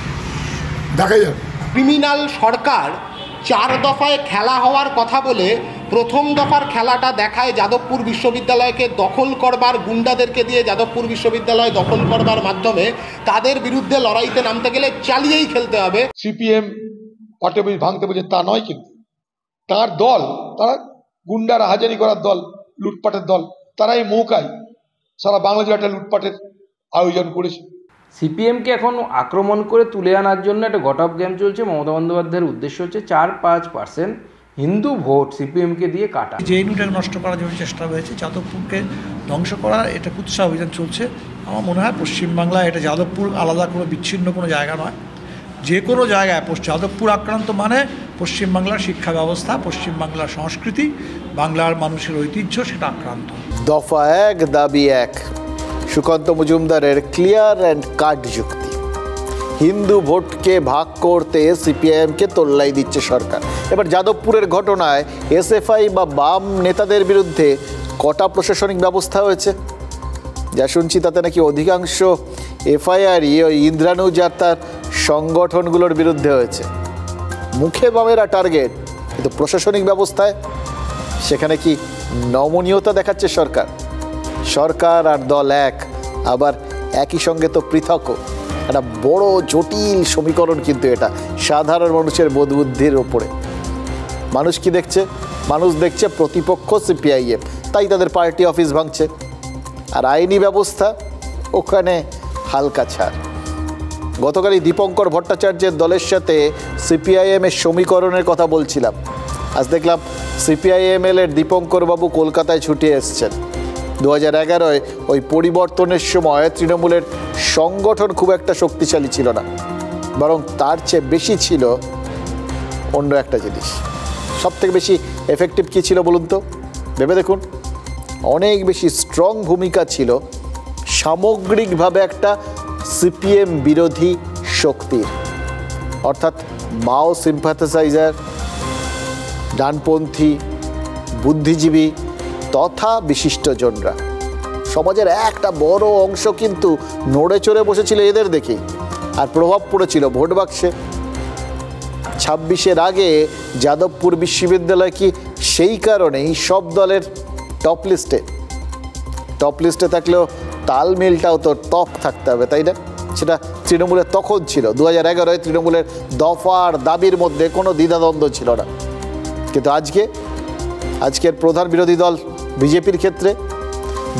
দেখা যাবে। ক্রিমিনাল সরকার 4 দফায় খেলা হওয়ার কথা বলে প্রথম দফার খেলাটা দেখায় যাদবপুর বিশ্ববিদ্যালয়কে দখল করবার, গুন্ডাদেরকে দিয়ে যাদবপুর বিশ্ববিদ্যালয় দখল করবার মাধ্যমে তাদের বিরুদ্ধে লড়াইতে নামতে গেলে চালিয়েই খেলতে হবে। সিপিএম পার্টি অফিস ভাঙতে বলছে তা নয়, কিন্তু তার দল, তারা গুন্ডারা হাজারি করার দল, লুটপাটের দল, তারা এই মৌকায় সারা বাংলাদেশে একটা লুটপাটের আয়োজন করেছে। সিপিএমকে এখন আক্রমণ করে তুলে আনার জন্য একটা গটঅফ গেম চলছে। মমতা বন্দ্যোপাধ্যায়ের উদ্দেশ্য হচ্ছে 4-5% হিন্দু ভোট সিপিএমকে দিয়ে কাটা। জেএনইউটাকে নষ্ট করার জন্য চেষ্টা হয়েছে, যাদবপুরকে ধ্বংস করার এটা কুৎসা অভিযান চলছে। আমার মনে হয় পশ্চিমবাংলায় এটা যাদবপুর আলাদা কোনো বিচ্ছিন্ন কোনো জায়গা নয়, যে কোনো জায়গায় যাদবপুর আক্রান্ত মানে পশ্চিমবাংলার শিক্ষা ব্যবস্থা, পশ্চিমবাংলার সংস্কৃতি, বাংলার মানুষের ঐতিহ্য সেটা আক্রান্ত। দফা 1 দাবি 1, সুকান্ত মজুমদারের ক্লিয়ার অ্যান্ড কাট যুক্তি। হিন্দু ভোটকে ভাগ করতে সিপিআইএমকে তোল্লাই দিচ্ছে সরকার। এবার যাদবপুরের ঘটনায় এসএফআই বা বাম নেতাদের বিরুদ্ধে কটা প্রশাসনিক ব্যবস্থা হয়েছে, যা শুনছি তাতে নাকি অধিকাংশ এফআইআরই ওই ইন্দ্রানুজ আর তার সংগঠনগুলোর বিরুদ্ধে হয়েছে। মুখে বামেরা টার্গেট, কিন্তু প্রশাসনিক ব্যবস্থায় সেখানে কি নমনীয়তা দেখাচ্ছে সরকার? সরকার আর দল এক, আবার একই সঙ্গে তো পৃথকও। একটা বড় জটিল সমীকরণ কিন্তু এটা, সাধারণ মানুষের বোধবুদ্ধির ওপরে। মানুষ কি দেখছে? মানুষ দেখছে প্রতিপক্ষ সিপিআইএম, তাই তাদের পার্টি অফিস ভাঙছে। আর আইনি ব্যবস্থা ওখানে হালকা ছাড়। গতকালই দীপঙ্কর ভট্টাচার্যের দলের সাথে সিপিআইএমের সমীকরণের কথা বলছিলাম। আজ দেখলাম সিপিআইএমএলের দীপঙ্কর বাবু কলকাতায় ছুটে এসছেন। 2011-য় ওই পরিবর্তনের সময় তৃণমূলের সংগঠন খুব একটা শক্তিশালী ছিল না, বরং তার চেয়ে বেশি ছিল অন্য একটা জিনিস। সব থেকে বেশি এফেক্টিভ কী ছিল বলুন তো? ভেবে দেখুন। অনেক বেশি স্ট্রং ভূমিকা ছিল সামগ্রিকভাবে একটা সিপিএম বিরোধী শক্তির, অর্থাৎ মাও সিম্প্যাথাইজার, ডানপন্থী, বুদ্ধিজীবী তথা বিশিষ্টজনরা। সমাজের একটা বড় অংশ কিন্তু নড়ে চড়ে বসেছিল এদের দেখেই, আর প্রভাব পড়েছিল ভোট বাক্সে। 26-এর আগে যাদবপুর বিশ্ববিদ্যালয় কি সেই কারণেই সব দলের টপ লিস্টে থাকলেও তালমিলটাও তো টপ থাকতে হবে, তাই না? সেটা তৃণমূলের তখন ছিল। 2011-য় তৃণমূলের দফার দাবির মধ্যে কোনো দ্বিধাদ্বন্দ্ব ছিল না। কিন্তু আজকের প্রধান বিরোধী দল বিজেপির ক্ষেত্রে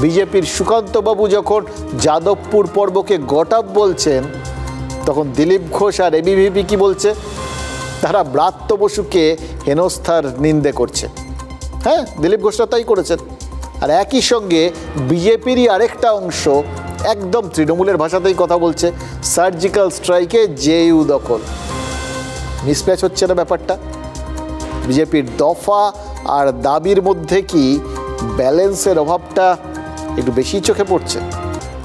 বিজেপির সুকান্তবাবু যখন যাদবপুর পর্বকে গটাপ বলছেন, তখন দিলীপ ঘোষ আর এবিভিপি কি বলছে? তারা ব্রাত্য বসুকে হেনস্থার নিন্দে করছে। হ্যাঁ, দিলীপ ঘোষরা তাই করেছেন। আর একই সঙ্গে বিজেপিরই আরেকটা অংশ একদম তৃণমূলের ভাষাতেই কথা বলছে, সার্জিক্যাল স্ট্রাইকে জেইউ দখল। মিসম্যাচ হচ্ছে না ব্যাপারটা? বিজেপির দফা আর দাবির মধ্যে কি ব্যালেন্সের অভাবটা একটু বেশি চোখে পড়ছে?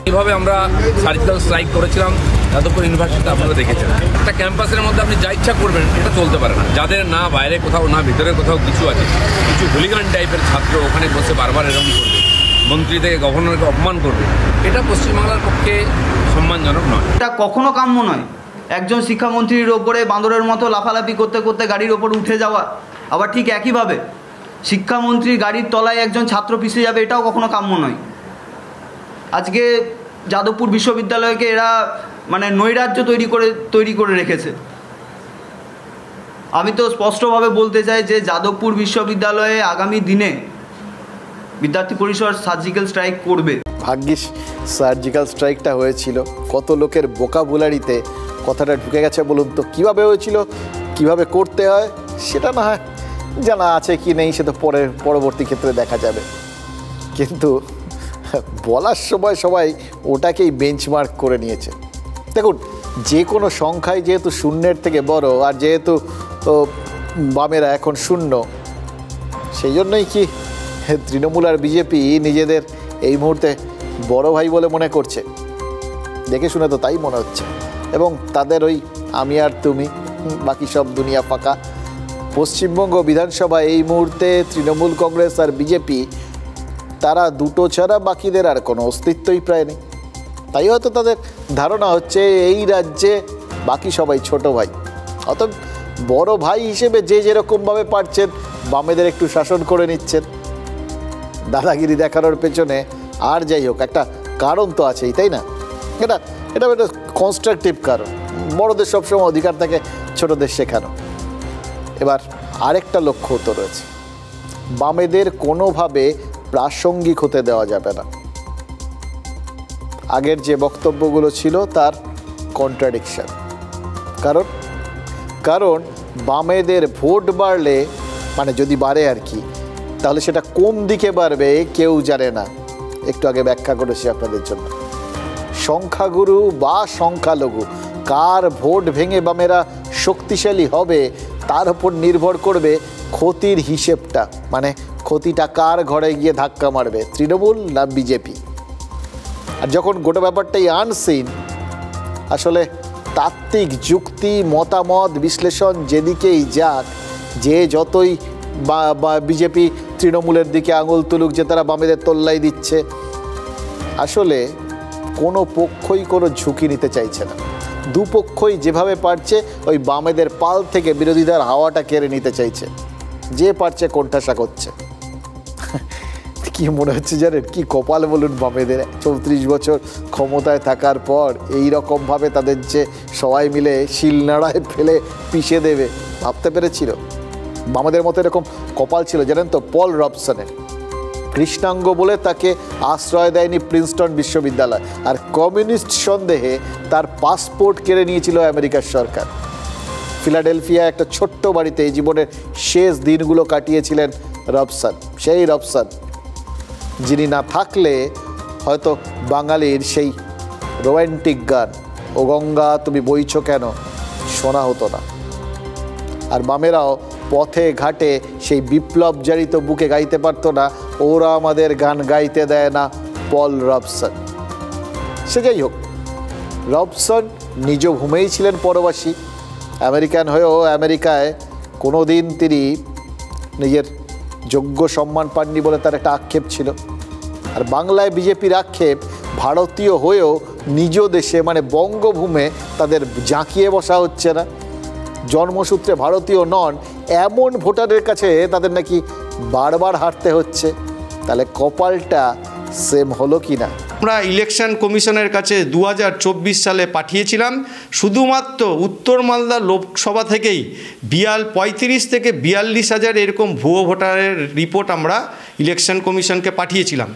এইভাবে আমরা সার্জিক্যাল স্ট্রাইক করেছিলাম যাদবপুর ইউনিভার্সিটিতে, আপনারা দেখেছেন। একটা ক্যাম্পাসের মধ্যে আপনি যা ইচ্ছা করবেন এটা চলতে পারে না। যাদের না বাইরে কোথাও না ভিতরে কোথাও কিছু আছে, কিছু হুলিগান টাইপের ছাত্র ওখানে বসে বারবার এরকম করবে, মন্ত্রী থেকে গভর্নরকে অপমান করবে, এটা পশ্চিমবাংলার পক্ষে সম্মানজনক নয়। এটা কখনো কাম্য নয়। একজন শিক্ষামন্ত্রীর ওপরে বাঁদরের মতো লাফালাফি করতে করতে গাড়ির ওপর উঠে যাওয়া, আবার ঠিক একইভাবে শিক্ষামন্ত্রীর গাড়ির তলায় একজন ছাত্র পিছিয়ে যাবে, এটাও কখনো কাম্য নয়। আজকে যাদবপুর বিশ্ববিদ্যালয়কে এরা মানে নৈরাজ্য তৈরি করে রেখেছে। আমি তো স্পষ্টভাবে বলতে চাই যে যাদবপুর বিশ্ববিদ্যালয়ে আগামী দিনে বিদ্যার্থী পরিষদ সার্জিক্যাল স্ট্রাইক করবে। ভাগ্যিস সার্জিক্যাল স্ট্রাইকটা হয়েছিল। কত লোকের ভোকাবুলারিতে কথাটা ঢুকে গেছে বলুন তো? কীভাবে হয়েছিল, কিভাবে করতে হয় সেটা না হয় জানা আছে কি নেই, সে তো পরবর্তী ক্ষেত্রে দেখা যাবে। কিন্তু বলার সময় সবাই ওটাকেই বেঞ্চমার্ক করে নিয়েছে। দেখুন, যে কোনো সংখ্যায় যেহেতু শূন্যের থেকে বড়, আর যেহেতু বামেরা এখন শূন্য, সেই জন্যই কি তৃণমূল আর বিজেপি নিজেদের এই মুহূর্তে বড় ভাই বলে মনে করছে? দেখে শুনে তো তাই মনে হচ্ছে। এবং তাদের ওই আমি আর তুমি, বাকি সব দুনিয়া ফাঁকা। পশ্চিমবঙ্গ বিধানসভায় এই মুহূর্তে তৃণমূল কংগ্রেস আর বিজেপি, তারা দুটো ছাড়া বাকিদের আর কোনো অস্তিত্বই প্রায় নেই। তাই হয়তো তাদের ধারণা হচ্ছে এই রাজ্যে বাকি সবাই ছোট ভাই, অত বড় ভাই হিসেবে যে যেরকমভাবে পারছেন বামেদের একটু শাসন করে নিচ্ছেন। দাদাগিরি দেখানোর পেছনে আর যাই হোক একটা কারণ তো আছেই, তাই না? এটা একটা কনস্ট্রাকটিভ কারণ। বড়দের সবসময় অধিকার থাকে ছোটদের শেখানো। এবার আরেকটা লক্ষ্য তো রয়েছে, বামেদের কোনোভাবে প্রাসঙ্গিক হতে দেওয়া যাবে না। আগের যে বক্তব্যগুলো ছিল তার কন্ট্রাডিকশন। কারণ বামেদের ভোট বাড়লে, মানে যদি বাড়ে আর কি, তাহলে সেটা কোন দিকে বাড়বে কেউ জানে না। একটু আগে ব্যাখ্যা করেছি আপনাদের জন্য। সংখ্যাগুরু বা সংখ্যালঘু কার ভোট ভেঙে বামেরা শক্তিশালী হবে তার উপর নির্ভর করবে ক্ষতির হিসেবটা, মানে ক্ষতিটা কার ঘরে গিয়ে ধাক্কা মারবে, তৃণমূল না বিজেপি। আর যখন গোটা ব্যাপারটাই আনসিন, আসলে তাত্ত্বিক যুক্তি, মতামত, বিশ্লেষণ যেদিকেই যাক, যে যতই বা বিজেপি তৃণমূলের দিকে আঙুল তুলুক যে তারা বামেদের তোল্লাই দিচ্ছে, আসলে কোনো পক্ষই কোনো ঝুঁকি নিতে চাইছে না। দুপক্ষই যেভাবে পারছে ওই বামেদের পাল থেকে বিরোধীদের হাওয়াটা কেড়ে নিতে চাইছে, যে পারছে কোণঠাসা করছে। কি মনে হচ্ছে জানেন, কি কপাল বলুন বামেদের। 34 বছর ক্ষমতায় থাকার পর এই রকমভাবে তাদের যে সবাই মিলে শিলনাড়ায় ফেলে পিষে দেবে, ভাবতে পেরেছিল? বামেদের মতো এরকম কপাল ছিল জানেন তো পল রবসনের। কৃষ্ণাঙ্গ বলে তাকে আশ্রয় দেয়নি প্রিন্সটন বিশ্ববিদ্যালয়, আর কমিউনিস্ট সন্দেহে তার পাসপোর্ট কেড়ে নিয়েছিল আমেরিকার সরকার। ফিলাডেলফিয়া একটা ছোট্ট বাড়িতে এই জীবনের শেষ দিনগুলো কাটিয়েছিলেন রবসন। সেই রবসন যিনি না থাকলে হয়তো বাঙালির সেই রোম্যান্টিক গান ও গঙ্গা তুমি বইছো কেন শোনা হতো না। আর বামেরাও পথে ঘাটে সেই বিপ্লব জারিত বুকে গাইতে পারতো না ওরা আমাদের গান গাইতে দেয় না পল রবসন। সে যাই হোক, রবসন নিজ ভূমেই ছিলেন পরবাসী। আমেরিকান হয়েও আমেরিকায় কোনো দিন তিনি নিজের যোগ্য সম্মান পাননি বলে তার একটা আক্ষেপ ছিল। আর বাংলায় বিজেপির আক্ষেপ ভারতীয় হয়েও নিজ দেশে মানে বঙ্গভূমে তাদের জাঁকিয়ে বসা হচ্ছে না। জন্মসূত্রে ভারতীয় নন এমন ভোটারের কাছে তাদের নাকি বারবার হারতে হচ্ছে। তাহলে কপালটা সেম হলো কি না? আমরা ইলেকশন কমিশনের কাছে 2024 সালে পাঠিয়েছিলাম, শুধুমাত্র উত্তর মালদা লোকসভা থেকেই 35 থেকে 42 হাজার এরকম ভুয়ো ভোটারের রিপোর্ট আমরা ইলেকশন কমিশনকে পাঠিয়েছিলাম।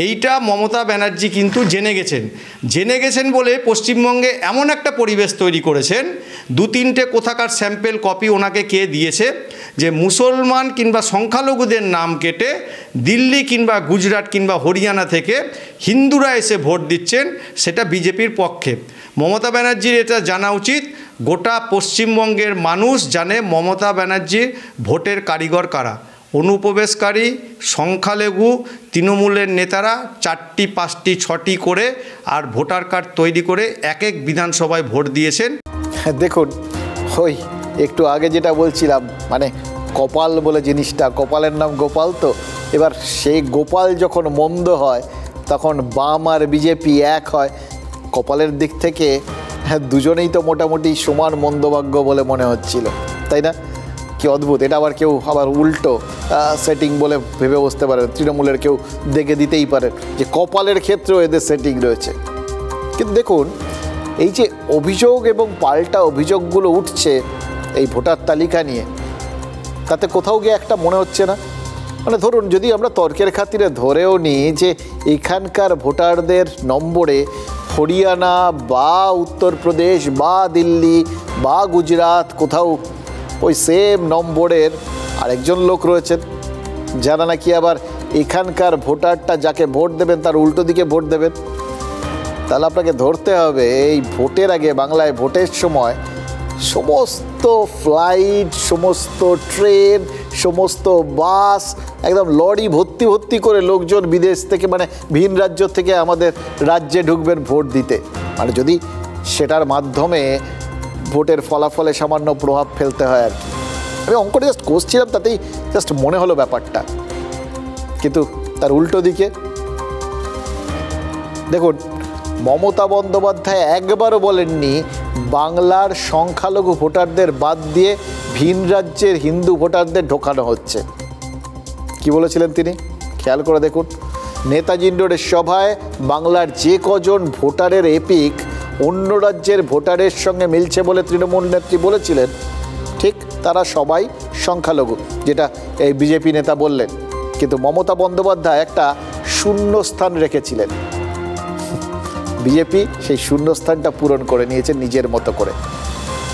এইটা মমতা ব্যানার্জি কিন্তু জেনে গেছেন বলে পশ্চিমবঙ্গে এমন একটা পরিবেশ তৈরি করেছেন, 2-3টে কোথাকার স্যাম্পেল কপি ওনাকে কে দিয়েছে যে মুসলমান কিংবা সংখ্যালঘুদের নাম কেটে দিল্লি কিংবা গুজরাট কিংবা হরিয়ানা থেকে হিন্দুরা এসে ভোট দিচ্ছেন, সেটা বিজেপির পক্ষে। মমতা ব্যানার্জির এটা জানা উচিত। গোটা পশ্চিমবঙ্গের মানুষ জানে মমতা ব্যানার্জির ভোটের কারিগর কারা। অনুপ্রবেশকারী, সংখ্যালঘু, তৃণমূলের নেতারা 4টি 5টি 6টি করে আর ভোটার কার্ড তৈরি করে এক এক বিধানসভায় ভোট দিয়েছেন। দেখুন, ওই একটু আগে যেটা বলছিলাম, মানে কপাল বলে জিনিসটা, কপালের নাম গোপাল। তো এবার সেই গোপাল যখন মন্দ হয় তখন বাম আর বিজেপি এক হয়। কপালের দিক থেকে দুজনেই তো মোটামুটি সমান মন্দভাগ্য বলে মনে হচ্ছিল, তাই না? কি অদ্ভুত! এটা আবার কেউ আবার উল্টো সেটিং বলে ভেবে বসতে পারেন, তৃণমূলের কেউ দেখে দিতেই পারেন যে কপালের ক্ষেত্রেও এদের সেটিং রয়েছে। কিন্তু দেখুন, এই যে অভিযোগ এবং পাল্টা অভিযোগগুলো উঠছে এই ভোটার তালিকা নিয়ে, তাতে কোথাও গিয়ে একটা মনে হচ্ছে না, মানে ধরুন যদি আমরা তর্কের খাতিরে ধরেও নিই যে এখানকার ভোটারদের নম্বরে হরিয়ানা বা উত্তরপ্রদেশ বা দিল্লি বা গুজরাট কোথাও ওই সেম নম্বরের আরেকজন লোক রয়েছেন যারা নাকি আবার এখানকার ভোটারটা যাকে ভোট দেবেন তার উল্টো দিকে ভোট দেবেন। তাহলে আপনাকে ধরতে হবে এই ভোটের আগে বাংলায় ভোটের সময় সমস্ত ফ্লাইট, সমস্ত ট্রেন, সমস্ত বাস, একদম লরি ভর্তি ভর্তি করে লোকজন বিদেশ থেকে মানে ভিন রাজ্য থেকে আমাদের রাজ্যে ঢুকবেন ভোট দিতে। মানে যদি সেটার মাধ্যমে ভোটের ফলাফলে সামান্য প্রভাব ফেলতে হয় আর কি। আমি অঙ্কটা জাস্ট করছিলাম, তাতেই জাস্ট মনে হলো ব্যাপারটা। কিন্তু তার উল্টো দিকে দেখুন, মমতা বন্দ্যোপাধ্যায় একবারও বলেননি বাংলার সংখ্যালঘু ভোটারদের বাদ দিয়ে ভিন রাজ্যের হিন্দু ভোটারদের ঢোকানো হচ্ছে। কি বলেছিলেন তিনি? খেয়াল করে দেখুন, নেতাজি ইন্ডোরের সভায় বাংলার যে কজন ভোটারের এপিক অন্য রাজ্যের ভোটারের সঙ্গে মিলছে বলে তৃণমূল নেত্রী বলেছিলেন, ঠিক তারা সবাই সংখ্যালঘু, যেটা এই বিজেপি নেতা বললেন। কিন্তু মমতা বন্দ্যোপাধ্যায় একটা শূন্যস্থান রেখেছিলেন। বিজেপি সেই শূন্যস্থানটা পূরণ করে নিয়েছে নিজের মতো করে।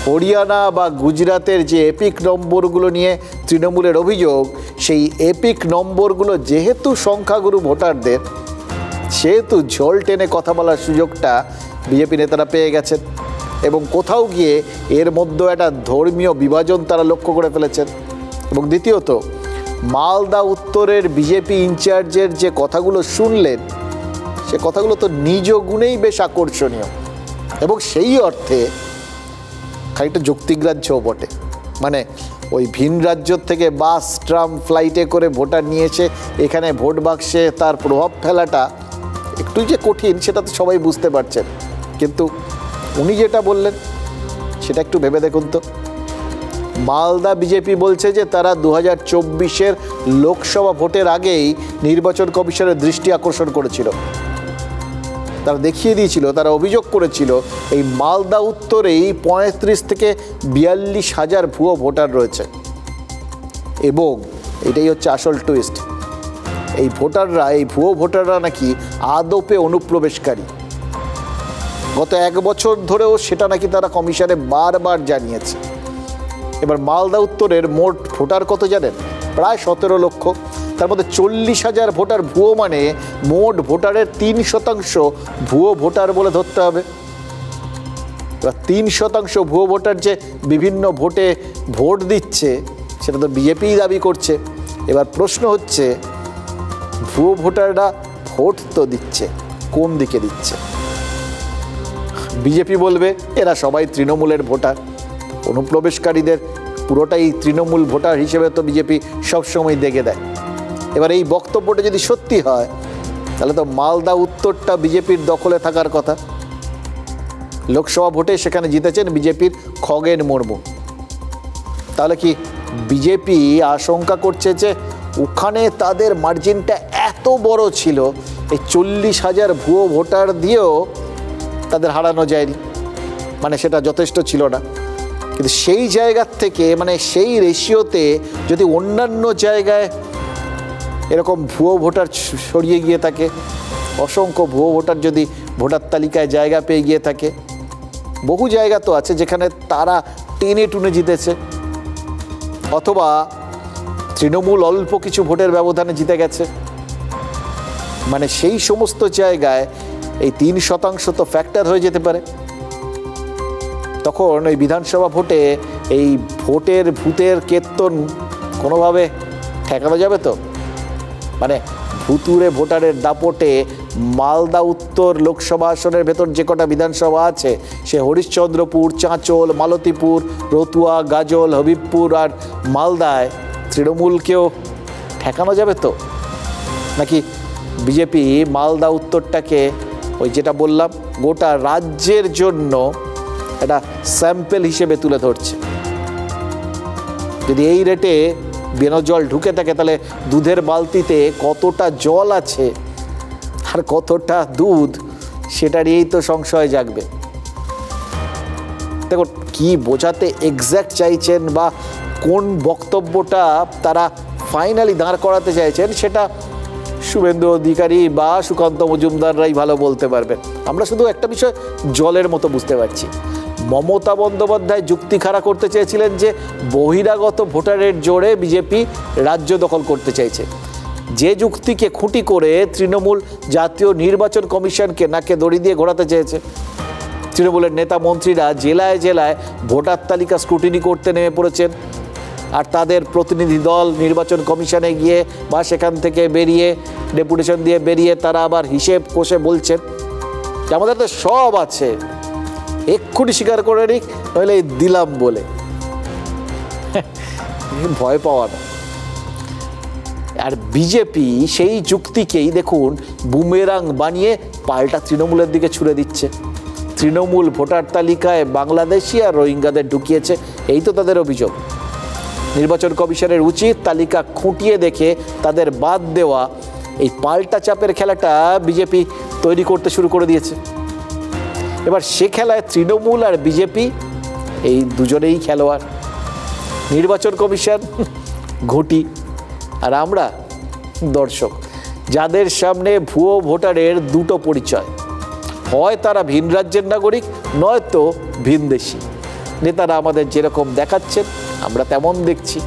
হরিয়ানা বা গুজরাতের যে এপিক নম্বরগুলো নিয়ে তৃণমূলের অভিযোগ, সেই এপিক নম্বরগুলো যেহেতু সংখ্যাগুরু ভোটারদের, সেহেতু ঝোল টেনে কথা বলার সুযোগটা বিজেপি নেতারা পেয়ে গেছেন এবং কোথাও গিয়ে এর মধ্যে একটা ধর্মীয় বিভাজন তারা লক্ষ্য করে ফেলেছেন। এবং দ্বিতীয়ত, মালদা উত্তরের বিজেপি ইনচার্জের যে কথাগুলো শুনলেন, সে কথাগুলো তো নিজ গুণেই বেশ আকর্ষণীয় এবং সেই অর্থে খানিকটা যুক্তিগ্রাহ্যও বটে। মানে ওই ভিন রাজ্য থেকে বাস, ট্রাম, ফ্লাইটে করে ভোটার নিয়ে এসে এখানে ভোট বাক্সে তার প্রভাব ফেলাটা একটু যে কঠিন সেটা তো সবাই বুঝতে পারছেন। কিন্তু উনি যেটা বললেন সেটা একটু ভেবে দেখুন তো। মালদা বিজেপি বলছে যে তারা 2024-এর লোকসভা ভোটের আগেই নির্বাচন কমিশনের দৃষ্টি আকর্ষণ করেছিল। তারা দেখিয়ে দিয়েছিল, তারা অভিযোগ করেছিল এই মালদা উত্তরেই 35 থেকে 42 হাজার ভুয়ো ভোটার রয়েছে। এবং এটাই হচ্ছে আসল টুইস্ট, এই ভোটাররা, এই ভুয়ো ভোটাররা নাকি আদপে অনুপ্রবেশকারী। গত 1 বছর ধরেও সেটা নাকি তারা কমিশনে বারবার জানিয়েছে। এবার মালদা উত্তরের মোট ভোটার কত জানেন? প্রায় 17 লক্ষ। তার মধ্যে 40 হাজার ভোটার ভুয়ো, মানে মোট ভোটারের 3% ভুয়ো ভোটার বলে ধরতে হবে। এবার 3% ভুয়ো ভোটার যে বিভিন্ন ভোটে ভোট দিচ্ছে সেটা তো বিজেপিই দাবি করছে। এবার প্রশ্ন হচ্ছে, ভুয়ো ভোটাররা ভোট তো দিচ্ছে, কোন দিকে দিচ্ছে? বিজেপি বলবে এরা সবাই তৃণমূলের ভোটার, অনুপ্রবেশকারীদের পুরোটাই তৃণমূল ভোটার হিসেবে তো বিজেপি সবসময় দেখে দেয়। এবার এই বক্তব্যটা যদি সত্যি হয় তাহলে তো মালদা উত্তরটা বিজেপির দখলে থাকার কথা। লোকসভা ভোটে সেখানে জিতেছেন বিজেপির খগেন মুর্মু। তাহলে কি বিজেপি আশঙ্কা করছে যে ওখানে তাদের মার্জিনটা এত বড় ছিল, এই 40 হাজার ভুয়ো ভোটার দিয়েও তাদের হারানো যায়নি, মানে সেটা যথেষ্ট ছিল না। কিন্তু সেই জায়গার থেকে, মানে সেই রেশিওতে যদি অন্যান্য জায়গায় এরকম ভুয়ো ভোটার ছড়িয়ে গিয়ে থাকে, অসংখ্য ভুয়ো ভোটার যদি ভোটার তালিকায় জায়গা পেয়ে গিয়ে থাকে, বহু জায়গা তো আছে যেখানে তারা টেনে টুনে জিতেছে, অথবা তৃণমূল অল্প কিছু ভোটের ব্যবধানে জিতে গেছে, মানে সেই সমস্ত জায়গায় এই 3% তো ফ্যাক্টর হয়ে যেতে পারে। তখন ওই বিধানসভা ভোটে এই ভোটের ভূতের কীর্তন কোনোভাবে ঠেকানো যাবে তো? মানে ভুতুরে ভোটারের দাপটে মালদা উত্তর লোকসভা আসনের ভেতর যে কটা বিধানসভা আছে, সে হরিশ্চন্দ্রপুর, চাঁচল, মালতীপুর, রতুয়া, গাজল, হবিবপুর আর মালদায় তৃণমূলকেও ঠেকানো যাবে তো? নাকি বিজেপি মালদা উত্তরটাকে ওই যেটা বললাম গোটা রাজ্যের জন্য একটা স্যাম্পেল হিসেবে তুলে ধরছে? যদি এই রেটে বেনো জল ঢুকে থাকে তাহলে দুধের বালতিতে কতটা জল আছে আর কতটা দুধ সেটা নিয়েই তো সংশয় জাগবে। দেখুন কি বোঝাতে এক্স্যাক্ট চাইছেন বা কোন বক্তব্যটা তারা ফাইনালি দাঁড় করাতে চাইছেন সেটা শুভেন্দু অধিকারী বা সুকান্ত মজুমদাররাই ভালো বলতে পারবেন। আমরা শুধু একটা বিষয় জলের মতো বুঝতে পারছি, মমতা বন্দ্যোপাধ্যায় যুক্তি খাড়া করতে চেয়েছিলেন যে বহিরাগত ভোটারের জোরে বিজেপি রাজ্য দখল করতে চাইছে, যে যুক্তিকে খুঁটি করে তৃণমূল জাতীয় নির্বাচন কমিশনকে নাকে দড়ি দিয়ে ঘোরাতে চেয়েছে। তৃণমূলের নেতা মন্ত্রীরা জেলায় জেলায় ভোটার তালিকা স্ক্রুটিনি করতে নেমে পড়েছেন, আর তাদের প্রতিনিধি দল নির্বাচন কমিশনে গিয়ে বা সেখান থেকে বেরিয়ে ডেপুটেশন দিয়ে বেরিয়ে তারা আবার হিসেব কষে বলছেন আমাদের তো সব আছে, এক্ষুনি স্বীকার করে নিক নইলে দিলাম বলে। ভয় পাওয়া না। আর বিজেপি সেই যুক্তিকেই দেখুন বুমেরাং বানিয়ে পাল্টা তৃণমূলের দিকে ছুড়ে দিচ্ছে। তৃণমূল ভোটার তালিকায় বাংলাদেশি আর রোহিঙ্গাদের ঢুকিয়েছে, এই তো তাদের অভিযোগ। নির্বাচন কমিশনের উচিত তালিকা খুঁটিয়ে দেখে তাদের বাদ দেওয়া। এই পাল্টা চাপের খেলাটা বিজেপি তৈরি করতে শুরু করে দিয়েছে। এবার সে খেলায় তৃণমূল আর বিজেপি এই দুজনেই খেলোয়াড়। নির্বাচন কমিশন ঘটি আর আমরা দর্শক, যাদের সামনে ভুয়ো ভোটারের দুটো পরিচয়, হয় তারা ভিন রাজ্যের নাগরিক, নয়তো ভিনদেশি। নেতারা আমাদের যেরকম দেখাচ্ছেন আমরা তেমন দেখছি।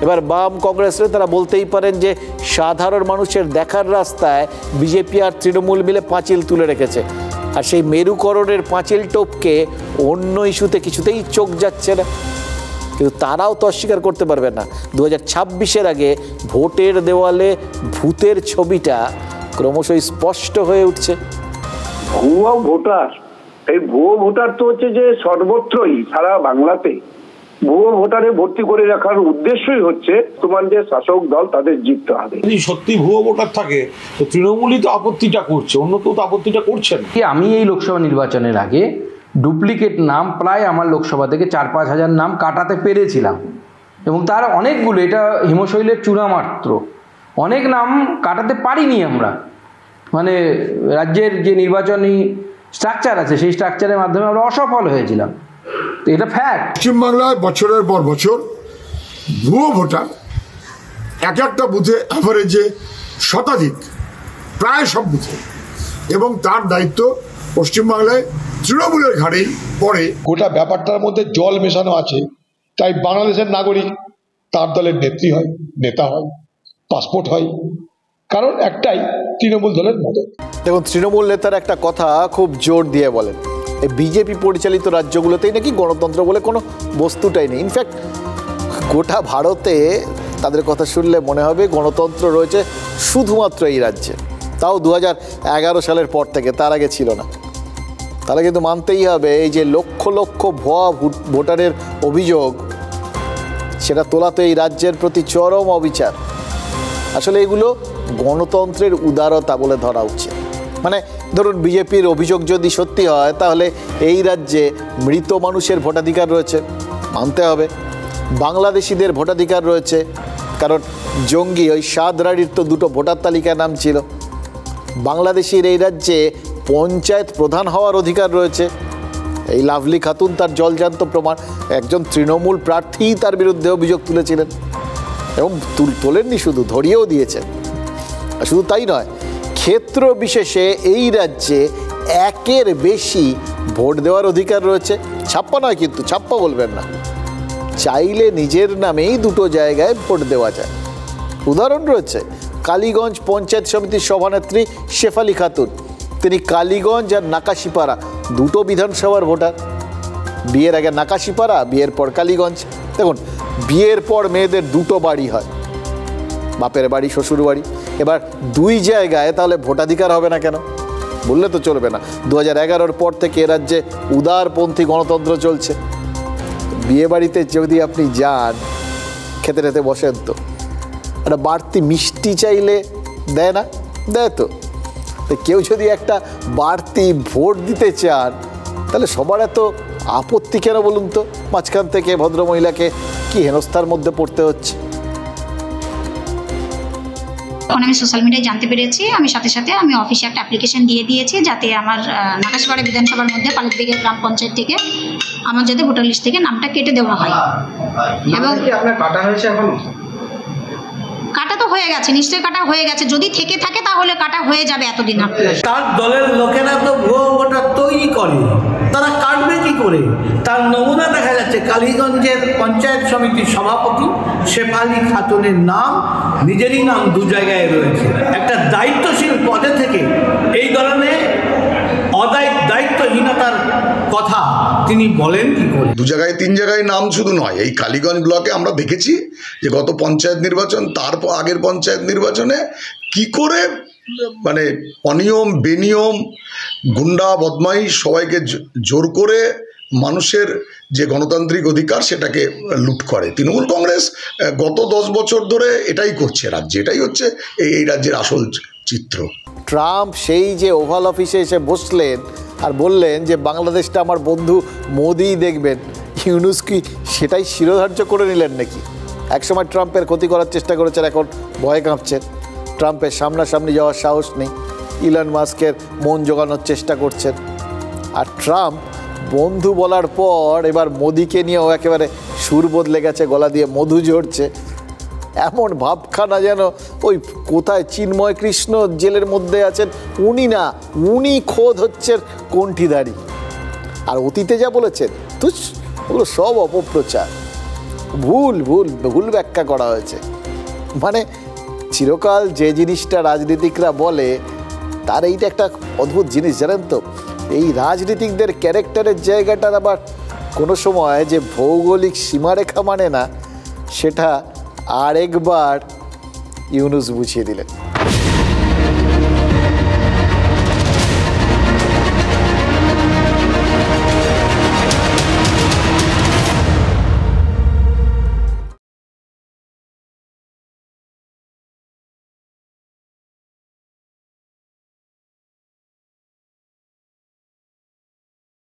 এবার বাম কংগ্রেসরা তারা বলতেই পারেন যে সাধারণ মানুষের দেখার রাস্তায় বিজেপি আর তৃণমূল মিলে পাঁচিল তুলে রেখেছে, আর সেই মেরুকরণের পাঁচিল টপকে অন্য ইস্যুতে কিছুতেই চোখ যাচ্ছে না। কিন্তু তারাও তো অস্বীকার করতে পারবে না 2026-এর আগে ভোটের দেওয়ালে ভূতের ছবিটা ক্রমশই স্পষ্ট হয়ে উঠছে। ভুয়ো ভোটার, এই ভুয়ো ভোটার তো হচ্ছে যে সর্বত্রই সারা বাংলাতে ভুয়ো ভোটারে ভর্তি করে রাখার উদ্দেশ্যই হচ্ছে তোমার যে শাসক দল তাদের জিততে হবে। যদি সত্যি ভুয়ো ভোটার থাকে তো তৃণমূলই তো আপত্তিটা করছে, অন্য কেউ তো আপত্তিটা করছে না। আমি এই লোকসভা নির্বাচনের আগে ডুপ্লিকেট নাম প্রায় আমার লোকসভা থেকে 4-5 হাজার নাম কাটাতে পেরেছিলাম, এবং তার অনেকগুলো, এটা হিমশৈলের চূড়া মাত্র, অনেক নাম কাটাতে পারিনি আমরা। মানে রাজ্যের যে নির্বাচনী স্ট্রাকচার আছে সেই স্ট্রাকচারের মাধ্যমে আমরা অসফল হয়েছিলাম। তো এটা ফ্যাক্ট। পশ্চিমবাংলায় বছরের পর বছর ভুয়ো ভোটার এক একটা বুথে অ্যাভারেজে শতাধিক, প্রায় সব বুথে, এবং তার দায়িত্ব পশ্চিমবাংলায় তৃণমূলের ঘাড়েই পড়ে। গোটা ব্যাপারটার মধ্যে জল মেশানো আছে। তাই বাংলাদেশের নাগরিক তার দলের নেত্রী হয়, নেতা হয়, পাসপোর্ট হয়, কারণ একটাই তৃণমূল দলের মদত। দেখুন, তৃণমূল নেতার একটা কথা খুব জোর দিয়ে বলেন, এই বিজেপি পরিচালিত রাজ্যগুলোতেই নাকি গণতন্ত্র বলে কোনো বস্তুটাই নেই। ইনফ্যাক্ট গোটা ভারতে তাদের কথা শুনলে মনে হবে গণতন্ত্র রয়েছে শুধুমাত্র এই রাজ্যে, তাও 2011 সালের পর থেকে, তার আগে ছিল না। তাহলে কিন্তু মানতেই হবে এই যে লক্ষ লক্ষ ভুয়া ভোটারের অভিযোগ, সেটা তোলা তো এই রাজ্যের প্রতি চরম অবিচার। আসলে এগুলো গণতন্ত্রের উদারতা বলে ধরা উচিত। মানে ধরুন বিজেপির অভিযোগ যদি সত্যি হয় তাহলে এই রাজ্যে মৃত মানুষের ভোটাধিকার রয়েছে, মানতে হবে। বাংলাদেশিদের ভোটাধিকার রয়েছে, কারণ জঙ্গি ওই সাদ রাড়ির তো দুটো ভোটার তালিকায় নাম ছিল। বাংলাদেশির এই রাজ্যে পঞ্চায়েত প্রধান হওয়ার অধিকার রয়েছে, এই লাভলি খাতুন তার জলজান্ত প্রমাণ। একজন তৃণমূল প্রার্থী তার বিরুদ্ধে অভিযোগ তুলেছিলেন, এবং তোলেননি শুধু, ধরিয়েও দিয়েছেন। আর শুধু তাই নয়, ক্ষেত্র বিশেষে এই রাজ্যে 1-এর বেশি ভোট দেওয়ার অধিকার রয়েছে। 56 নয়, কিন্তু 56 বলবেন না, চাইলে নিজের নামেই 2টো জায়গায় ভোট দেওয়া যায়। উদাহরণ রয়েছে কালীগঞ্জ পঞ্চায়েত সমিতির সভানেত্রী শেফালি খাতুন, তিনি কালীগঞ্জ আর নাকাশিপাড়া 2টো বিধানসভার ভোটার। বিয়ের আগে নাকাশিপাড়া, বিয়ের পর কালীগঞ্জ। দেখুন, বিয়ের পর মেয়েদের 2টো বাড়ি হয়, বাপের বাড়ি, শ্বশুর বাড়ি। এবার 2 জায়গায় তাহলে ভোটাধিকার হবে না কেন? বললে তো চলবে না। 2011-র পর থেকে এ রাজ্যে উদারপন্থী গণতন্ত্র চলছে। বিয়ে বাড়িতে যদি আপনি যান, খেতে খেতে বসেন, তো একটা বাড়তি মিষ্টি চাইলে দেয় না? দেয় তো। কেউ যদি একটা বাড়তি ভোট দিতে চান তাহলে সবার এত আপত্তি কেন বলুন তো? মাঝখান থেকে ভদ্রমহিলাকে কি হেনস্থার মধ্যে পড়তে হচ্ছে? তখন আমি সোশ্যাল মিডিয়ায় জানতে পেরেছি, আমি সাথে সাথে আমি অফিসে একটা অ্যাপ্লিকেশন দিয়ে দিয়েছি যাতে আমার নাকাশিপাড়া বিধানসভার মধ্যে পালিতবেগের গ্রাম পঞ্চায়েত থেকে আমার যাতে ভোটার লিস্ট থেকে নামটা কেটে দেওয়া হয়। এবং আপনার কাটা হয়েছে? এখনো কাটা তো হয়ে গেছে, নিশ্চয়ই কাটা হয়ে গেছে। যদি থেকে থাকে তাহলে কাটা হয়ে যাবে এতদিন। তার দলের লোকেরা তো ভুয়ো ভোটার তৈরি করে, তারা কাটবে কি করে? তার নমুনা দেখা যাচ্ছে কালীগঞ্জের পঞ্চায়েত সমিতির সভাপতি শেফালি খাতুনের নাম, নিজেরই নাম দু জায়গায় রয়েছে। একটা দায়িত্বশীল পদে থেকে এই ধরনের দায়িত্বহীনতার কথা তিনি বলেন কি করে? দু জায়গায় তিন জায়গায় নাম শুধু নয়, এই কালীগঞ্জ ব্লকে আমরা দেখেছি যে গত পঞ্চায়েত নির্বাচন, তারপর আগের পঞ্চায়েত নির্বাচনে কি করে মানে অনিয়ম বেনিয়ম গুন্ডা বদমাই সবাইকে জোর করে মানুষের যে গণতান্ত্রিক অধিকার সেটাকে লুট করে। তৃণমূল কংগ্রেস গত 10 বছর ধরে এটাই করছে রাজ্যে, এটাই হচ্ছে এই রাজ্যের আসল চিত্র। ট্রাম্প সেই যে ওভাল অফিসে এসে বসলেন আর বললেন যে বাংলাদেশটা আমার বন্ধু মোদিই দেখবেন, ইউনুস কি সেটাই শিরোধার্য করে নিলেন নাকি? একসময় ট্রাম্পের ক্ষতি করার চেষ্টা করেছেন, এখন ভয় কাঁপছেন। ট্রাম্পের সামনাসামনি যাওয়ার সাহস নেই, ইলন মাস্কের মন জোগানোর চেষ্টা করছেন। আর ট্রাম্প বন্ধু বলার পর এবার মোদিকে নিয়েও একেবারে সুর বদলে গেছে, গলা দিয়ে মধু ঝরছে। এমন ভাবখানা যেন ওই কোথায় চিন্ময় কৃষ্ণ জেলের মধ্যে আছেন উনি না, উনি খোদ হচ্ছেন কণ্ঠীধারী। আর অতীতে যা বলেছেন তুই ওগুলো সব অপপ্রচার, ভুল ভুল ভুল ব্যাখ্যা করা হয়েছে। মানে চিরকাল যে জিনিসটা রাজনীতিকরা বলে তার এইটা একটা অদ্ভুত জিনিস জানেন তো, এই রাজনীতিকদের ক্যারেক্টারের জায়গাটার আবার কোনো সময় যে ভৌগোলিক সীমারেখা মানে না, সেটা আরেকবার ইউনুস বুঝিয়ে দিলেন।